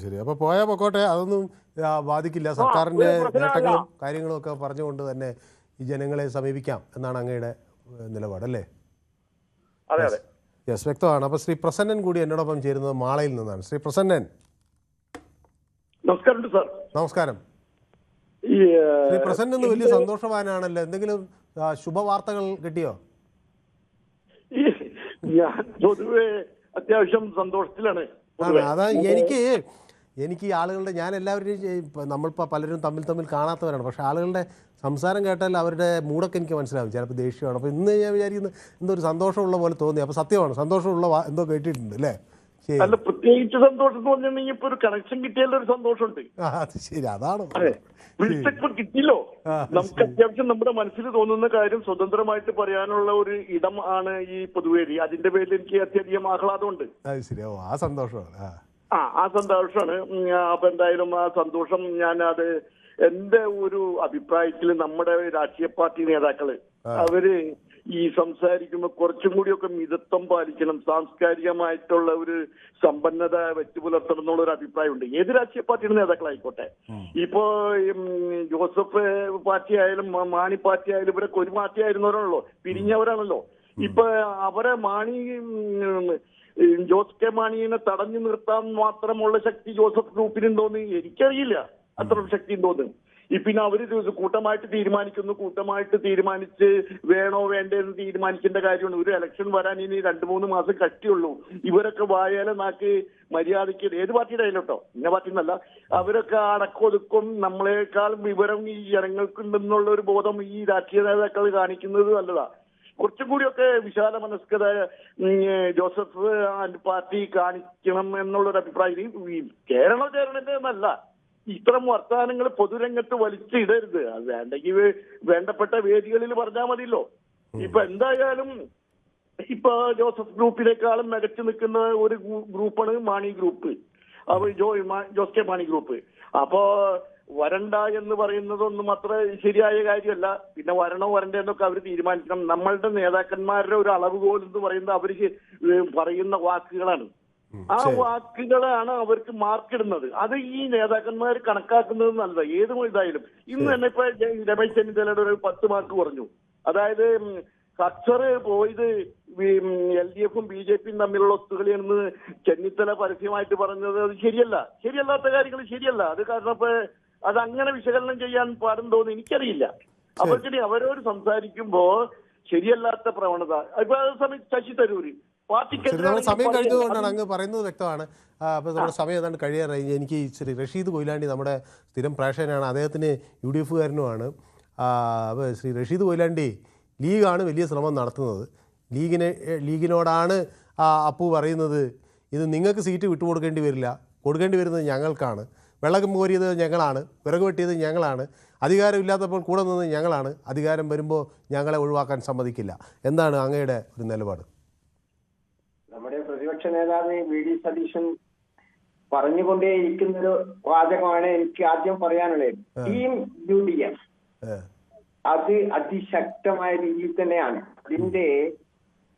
ശരി. അപ്പൊ പോയാ പൊക്കോട്ടെ, അതൊന്നും ബാധിക്കില്ല. സർക്കാരിന്റെ നേട്ടങ്ങളും കാര്യങ്ങളും ഒക്കെ പറഞ്ഞുകൊണ്ട് തന്നെ ഈ ജനങ്ങളെ സമീപിക്കാം എന്നാണ് അങ്ങയുടെ നിലപാടല്ലേ? അതെ അതെ, യെസ്, വ്യക്തമാണ്. അപ്പൊ ശ്രീ പ്രസന്നൻ കൂടി എന്നോടൊപ്പം ചേരുന്നത് മാളയിൽ നിന്നാണ്. ശ്രീ പ്രസന്നൻ, നമസ്കാരം സാർ. നമസ്കാരം. ശ്രീ പ്രസന്നൻ വലിയ സന്തോഷവാനാണല്ലോ. എന്തെങ്കിലും ശുഭവാർത്തകൾ കിട്ടിയോ? ഞാൻ പൊതുവെ അത്യാവശ്യം സന്തോഷത്തിലാണ്. അതാ എനിക്ക് ഈ ആളുകളുടെ, ഞാൻ എല്ലാവരുടെയും നമ്മളിപ്പോൾ പലരും തമ്മിൽ കാണാത്തവരാണ്. പക്ഷേ ആളുകളുടെ സംസാരം കേട്ടാൽ അവരുടെ മൂടൊക്കെ എനിക്ക് മനസ്സിലാവും. ചിലപ്പോൾ ദേഷ്യമാണ്. അപ്പോൾ ഇന്ന് ഞാൻ വിചാരിക്കുന്നത് എന്തോ ഒരു സന്തോഷമുള്ള പോലെ തോന്നി. അപ്പോൾ സത്യമാണ്, സന്തോഷമുള്ള എന്തോ കേട്ടിട്ടുണ്ട് അല്ലേ? അല്ല, പ്രത്യേകിച്ച് സന്തോഷം എന്ന് പറഞ്ഞിട്ടുണ്ടെങ്കിൽ ഇപ്പൊ ഒരു കണക്ഷൻ കിട്ടിയാലും ഒരു സന്തോഷമുണ്ട്. അത് ശരി, അതാണ് വിളിച്ചപ്പോ കിട്ടിയല്ലോ. നമുക്ക് അത്യാവശ്യം നമ്മുടെ മനസ്സിൽ തോന്നുന്ന കാര്യം സ്വതന്ത്രമായിട്ട് പറയാനുള്ള ഒരു ഇടം ആണ് ഈ പൊതുവേദി. അതിന്റെ പേരിൽ എനിക്ക് അത്യധികം ആഹ്ലാദമുണ്ട്. ആ സന്തോഷമാണ്. ആ സന്തോഷമാണ്. അപ്പൊ എന്തായാലും ആ സന്തോഷം അത് എന്റെ ഒരു അഭിപ്രായത്തിൽ നമ്മുടെ രാഷ്ട്രീയ പാർട്ടി നേതാക്കള് അവര് ഈ സംസാരിക്കുമ്പോൾ കുറച്ചും കൂടിയൊക്കെ മിതത്വം പാലിക്കണം, സാംസ്കാരികമായിട്ടുള്ള ഒരു സമ്പന്നത വെച്ചു പുലർത്തണം എന്നുള്ള ഒരു അഭിപ്രായമുണ്ട്. ഏത് രാഷ്ട്രീയ പാർട്ടിയുടെ നേതാക്കളായിക്കോട്ടെ. ഇപ്പോ ജോസഫ് പാർട്ടി ആയാലും മാണി പാർട്ടി ആയാലും ഇവരൊക്കെ ഒരു പാർട്ടി ആയിരുന്നവരാണല്ലോ, പിരിഞ്ഞവരാണല്ലോ. ഇപ്പൊ അവരെ ജോസ് കെ മാണിയെ തടഞ്ഞു നിർത്താൻ മാത്രമുള്ള ശക്തി ജോസഫ് ഗ്രൂപ്പിനുണ്ടോന്ന് എനിക്കറിയില്ല. അത്ര ശക്തി ഉണ്ടോന്ന് പിന്നെ അവര് കൂട്ടമായിട്ട് തീരുമാനിച്ച് വേണോ വേണ്ടെന്ന് തീരുമാനിക്കേണ്ട കാര്യമാണ്. ഒരു ഇലക്ഷൻ വരാൻ ഇനി 2-3 മാസം കട്ടിയുള്ളൂ. ഇവരൊക്കെ വായാല നാക്ക് മര്യാദയ്ക്ക് ഏത് പാർട്ടിയുടെ ആയാലോട്ടോ, ഇന്ന പാർട്ടി എന്നല്ല, അവരൊക്കെ അടക്കൊതുക്കും നമ്മളെക്കാൾ വിവരം ഈ ജനങ്ങൾക്കുണ്ടെന്നുള്ള ഒരു ബോധം ഈ രാഷ്ട്രീയ നേതാക്കൾ കാണിക്കുന്നത് നല്ലതാ. കുറച്ചും കൂടിയൊക്കെ വിശാല മനസ്കത ജോസഫ് ആൻഡ് പാർട്ടി കാണിക്കണം എന്നുള്ളൊരു അഭിപ്രായം. ഈ കേരളത്തിന്റെ എന്നല്ല, ഇത്തരം വർത്തമാനങ്ങൾ പൊതുരംഗത്ത് വലിച്ചിടരുത്. അത് വേണ്ടെങ്കിൽ വേണ്ടപ്പെട്ട വേദികളിൽ പറഞ്ഞാൽ മതിയല്ലോ. ഇപ്പൊ എന്തായാലും ഇപ്പൊ ജോസഫ് ഗ്രൂപ്പിനേക്കാളും മികച്ചു നിൽക്കുന്ന ഒരു ഗ്രൂപ്പാണ് Mani group, Jose K Mani group. അപ്പോ വരണ്ട എന്ന് പറയുന്നതൊന്നും അത്ര ശരിയായ കാര്യമല്ല. പിന്നെ വരണോ വരണ്ടേ എന്നൊക്കെ അവർ തീരുമാനിക്കണം. നമ്മളുടെ നേതാക്കന്മാരുടെ ഒരു അളവുകോൽ എന്ന് പറയുന്നത് അവർക്ക് പറയുന്ന വാക്കുകളാണ്. ആ വാക്കുകളാണ് അവർക്ക് മാർക്കിടുന്നത്. അത് ഈ നേതാക്കന്മാർ കണക്കാക്കുന്നത് നല്ലതാണ്. ഏത് ഇതായാലും ഇന്ന് തന്നെ ഇപ്പൊ രമേശ് ചെന്നിത്തലയുടെ ഒരു 10 മാർക്ക് കുറഞ്ഞു. അതായത് ഖച്ചർ പോയത് LDFും BJPയും തമ്മിലുള്ള ഒത്തുകളിയാണെന്ന് ചെന്നിത്തല പരസ്യമായിട്ട് പറഞ്ഞത് അത് ശരിയല്ലാത്ത കാര്യങ്ങൾ ശരിയല്ല. അത് കാരണം ഇപ്പൊ അത് അങ്ങനെ വിശകലനം ചെയ്യാൻ പാടുണ്ടോന്ന് എനിക്കറിയില്ല. അവർക്കിടെ അവരോട് സംസാരിക്കുമ്പോ ശരിയല്ലാത്ത പ്രവണത ഇപ്പൊ അതേസമയം ശശി തരൂര് സമയം കഴിഞ്ഞതുകൊണ്ടാണ് അങ്ങ് പറയുന്നത് വ്യക്തമാണ്. അപ്പോൾ നമ്മുടെ സമയം ഏതാണ്ട് കഴിയാറായി. എനിക്ക് ശ്രീ റഷീദ് കൊയിലാണ്ടി നമ്മുടെ സ്ഥിരം പ്രേക്ഷകനാണ്, അദ്ദേഹത്തിന് UDF കാരനുമാണ്. അപ്പോൾ ശ്രീ റഷീദ് കൊയിലാണ്ടി, ലീഗാണ് വലിയ ശ്രമം നടത്തുന്നത്. ലീഗിനോടാണ് അപ്പു പറയുന്നത് ഇത് നിങ്ങൾക്ക് സീറ്റ് വിട്ടുകൊടുക്കേണ്ടി വരില്ല, കൊടുക്കേണ്ടി വരുന്നത് ഞങ്ങൾക്കാണ്, വെള്ളം കോരിയത് ഞങ്ങളാണ്, വിറക് വെട്ടിയത് ഞങ്ങളാണ്, അധികാരമില്ലാത്തപ്പോൾ കൂടെ നിന്നത് ഞങ്ങളാണ്, അധികാരം വരുമ്പോൾ ഞങ്ങളെ ഒഴിവാക്കാൻ സമ്മതിക്കില്ല. എന്താണ് അങ്ങയുടെ ഒരു നിലപാട്? നമ്മുടെ പ്രതിപക്ഷ നേതാവ് VD സതീശൻ പറഞ്ഞുകൊണ്ടേയിരിക്കുന്നൊരു വാചകമാണ് എനിക്ക് ആദ്യം പറയാനുള്ളത്. ടീം UDF അത് അതിശക്തമായ രീതിയിൽ തന്നെയാണ്. അതിന്റെ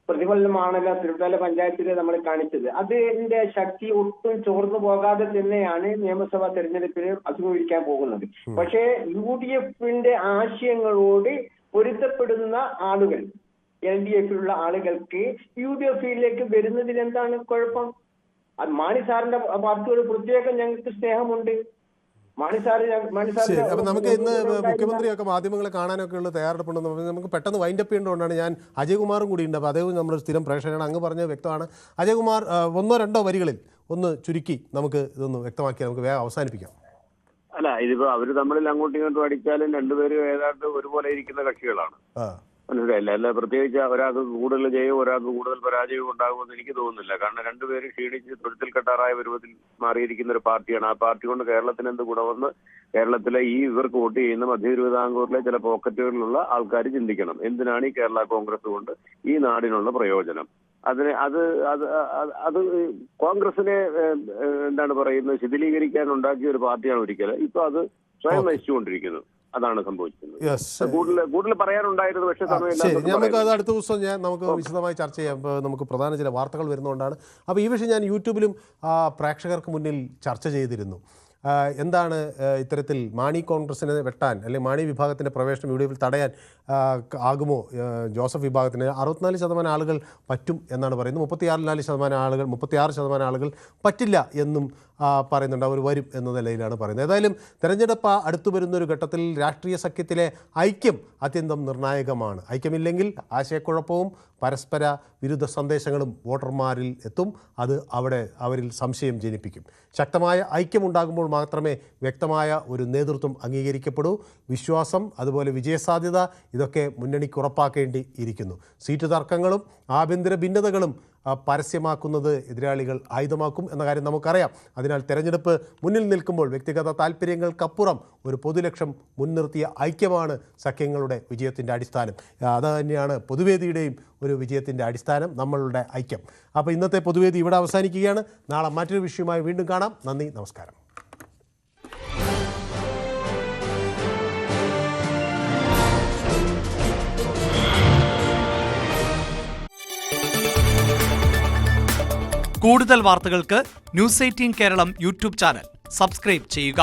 പ്രതിഫലനമാണല്ലോ തിരുവല്ല പഞ്ചായത്തിൽ നമ്മൾ കാണിച്ചത്. അതിന്റെ ശക്തി ഒട്ടും ചോർന്നു പോകാതെ തന്നെയാണ് നിയമസഭാ തെരഞ്ഞെടുപ്പിന് അഭിമുഖീകരിക്കാൻ പോകുന്നത്. പക്ഷേ UDFന്റെ ആശയങ്ങളോട് പൊരുത്തപ്പെടുന്ന ആളുകൾ, LDFിലുള്ള ആളുകൾക്ക് UDFിലേക്ക് വരുന്നതിൽ എന്താണ് കുഴപ്പം? അത് മാണി സാറിന്റെ പാർട്ടിയോട് പ്രത്യേകം ഞങ്ങൾക്ക് സ്നേഹമുണ്ട്. ശരി, അപ്പം നമുക്ക് ഇന്ന് മുഖ്യമന്ത്രിയൊക്കെ മാധ്യമങ്ങളെ കാണാനൊക്കെ ഉള്ള തയ്യാറെടുപ്പുണ്ടെന്ന് നമുക്ക് പെട്ടെന്ന് വൈൻഡപ്പ് ചെയ്യേണ്ടതുകൊണ്ടാണ്. ഞാൻ അജയ്കുമാറും കൂടി ഉണ്ട്, അപ്പോൾ അദ്ദേഹം നമ്മുടെ സ്ഥിരം പ്രേക്ഷകനാണ്. അങ്ങ് പറഞ്ഞത് വ്യക്തമാണ്. അജയ്കുമാർ, 1-2 വരികളിൽ ഒന്ന് ചുരുക്കി നമുക്ക് ഇതൊന്ന് വ്യക്തമാക്കി നമുക്ക് വേഗം അവസാനിപ്പിക്കാം. അല്ല, ഇതിപ്പോ അവര് തമ്മിൽ അങ്ങോട്ടും ഇങ്ങോട്ടും അടിച്ചാലും രണ്ടുപേരും ഏതാണ്ട് ഒരുപോലെ ഇരിക്കുന്ന കക്ഷികളാണ്. മനസ്സിലായില്ല. അല്ല പ്രത്യേകിച്ച് ഒരാൾക്ക് കൂടുതൽ ജയവും ഒരാൾക്ക് കൂടുതൽ പരാജയവും ഉണ്ടാകുമെന്ന് എനിക്ക് തോന്നുന്നില്ല. കാരണം രണ്ടുപേരും ക്ഷീണിച്ച് തൊഴുത്തിൽ കെട്ടാറായ പരുവത്തിൽ മാറിയിരിക്കുന്ന ഒരു പാർട്ടിയാണ്. ആ പാർട്ടി കൊണ്ട് കേരളത്തിന് എന്ത് ഗുണമെന്ന് കേരളത്തിലെ ഇവർക്ക് വോട്ട് ചെയ്യുന്ന മധ്യ തിരുവിതാംകൂറിലെ ചില പോക്കറ്റുകളിലുള്ള ആൾക്കാർ ചിന്തിക്കണം. എന്തിനാണ് ഈ കേരള കോൺഗ്രസ് കൊണ്ട് ഈ നാടിനുള്ള പ്രയോജനം? അത് കോൺഗ്രസിനെ എന്താണ് പറയുന്നത്, ശിഥിലീകരിക്കാൻ ഉണ്ടാക്കിയ ഒരു പാർട്ടിയാണ് ഒരിക്കൽ. ഇപ്പൊ അത് സ്വയം നശിച്ചുകൊണ്ടിരിക്കുന്നു. അതാണ് സംഭവിക്കുന്നത്. കൂടുതൽ പറയാനുണ്ടായിരുന്നു, പക്ഷേ സമയമില്ല. നമുക്ക് അത് അടുത്ത ദിവസം നമുക്ക് വിശദമായി ചർച്ച ചെയ്യാം. ഇപ്പോൾ നമുക്ക് പ്രധാന ചില വാർത്തകൾ വരുന്നതുകൊണ്ടാണ്. അപ്പോൾ ഈ വിഷയം ഞാൻ യൂട്യൂബിലും പ്രേക്ഷകർക്ക് മുന്നിൽ ചർച്ച ചെയ്തിരുന്നു. എന്താണ് ഇത്തരത്തിൽ മാണി കോൺഗ്രസിനെ വെട്ടാൻ അല്ലെങ്കിൽ മാണി വിഭാഗത്തിൻ്റെ പ്രവേശനം UDFിൽ തടയാൻ ആകുമോ? ജോസഫ് വിഭാഗത്തിന് 64% ആളുകൾ പറ്റും എന്നാണ് പറയുന്നത്. 36% ആളുകൾ പറ്റില്ല എന്നും പറയുന്നുണ്ട്. അവർ വരും എന്ന നിലയിലാണ് പറയുന്നത്. ഏതായാലും തെരഞ്ഞെടുപ്പ് അടുത്തു വരുന്നൊരു ഘട്ടത്തിൽ രാഷ്ട്രീയ സഖ്യത്തിലെ ഐക്യം അത്യന്തം നിർണായകമാണ്. ഐക്യമില്ലെങ്കിൽ ആശയക്കുഴപ്പവും പരസ്പര വിരുദ്ധ സന്ദേശങ്ങളും വോട്ടർമാരിൽ എത്തും. അത് അവരിൽ സംശയം ജനിപ്പിക്കും. ശക്തമായ ഐക്യമുണ്ടാകുമ്പോൾ മാത്രമേ വ്യക്തമായ ഒരു നേതൃത്വം അംഗീകരിക്കപ്പെടൂ. വിശ്വാസം, അതുപോലെ വിജയസാധ്യത, ഇതൊക്കെ മുന്നണിക്ക് ഉറപ്പാക്കേണ്ടി ഇരിക്കുന്നു. സീറ്റ് തർക്കങ്ങളും ആഭ്യന്തര ഭിന്നതകളും പരസ്യമാക്കുന്നത് എതിരാളികൾ ആയുധമാക്കും എന്ന കാര്യം നമുക്കറിയാം. അതിനാൽ തെരഞ്ഞെടുപ്പ് മുന്നിൽ നിൽക്കുമ്പോൾ വ്യക്തിഗത താല്പര്യങ്ങൾക്കപ്പുറം ഒരു പൊതുലക്ഷ്യം മുൻനിർത്തിയ ഐക്യമാണ് സഖ്യങ്ങളുടെ വിജയത്തിൻ്റെ അടിസ്ഥാനം. അത് തന്നെയാണ് പൊതുവേദിയുടെയും ഒരു വിജയത്തിൻ്റെ അടിസ്ഥാനം, നമ്മളുടെ ഐക്യം. അപ്പോൾ ഇന്നത്തെ പൊതുവേദി ഇവിടെ അവസാനിക്കുകയാണ്. നാളെ മറ്റൊരു വിഷയവുമായി വീണ്ടും കാണാം. നന്ദി, നമസ്കാരം. കൂടുതൽ വാർത്തകൾക്ക് News 18 Keralam YouTube channel subscribe ചെയ്യുക.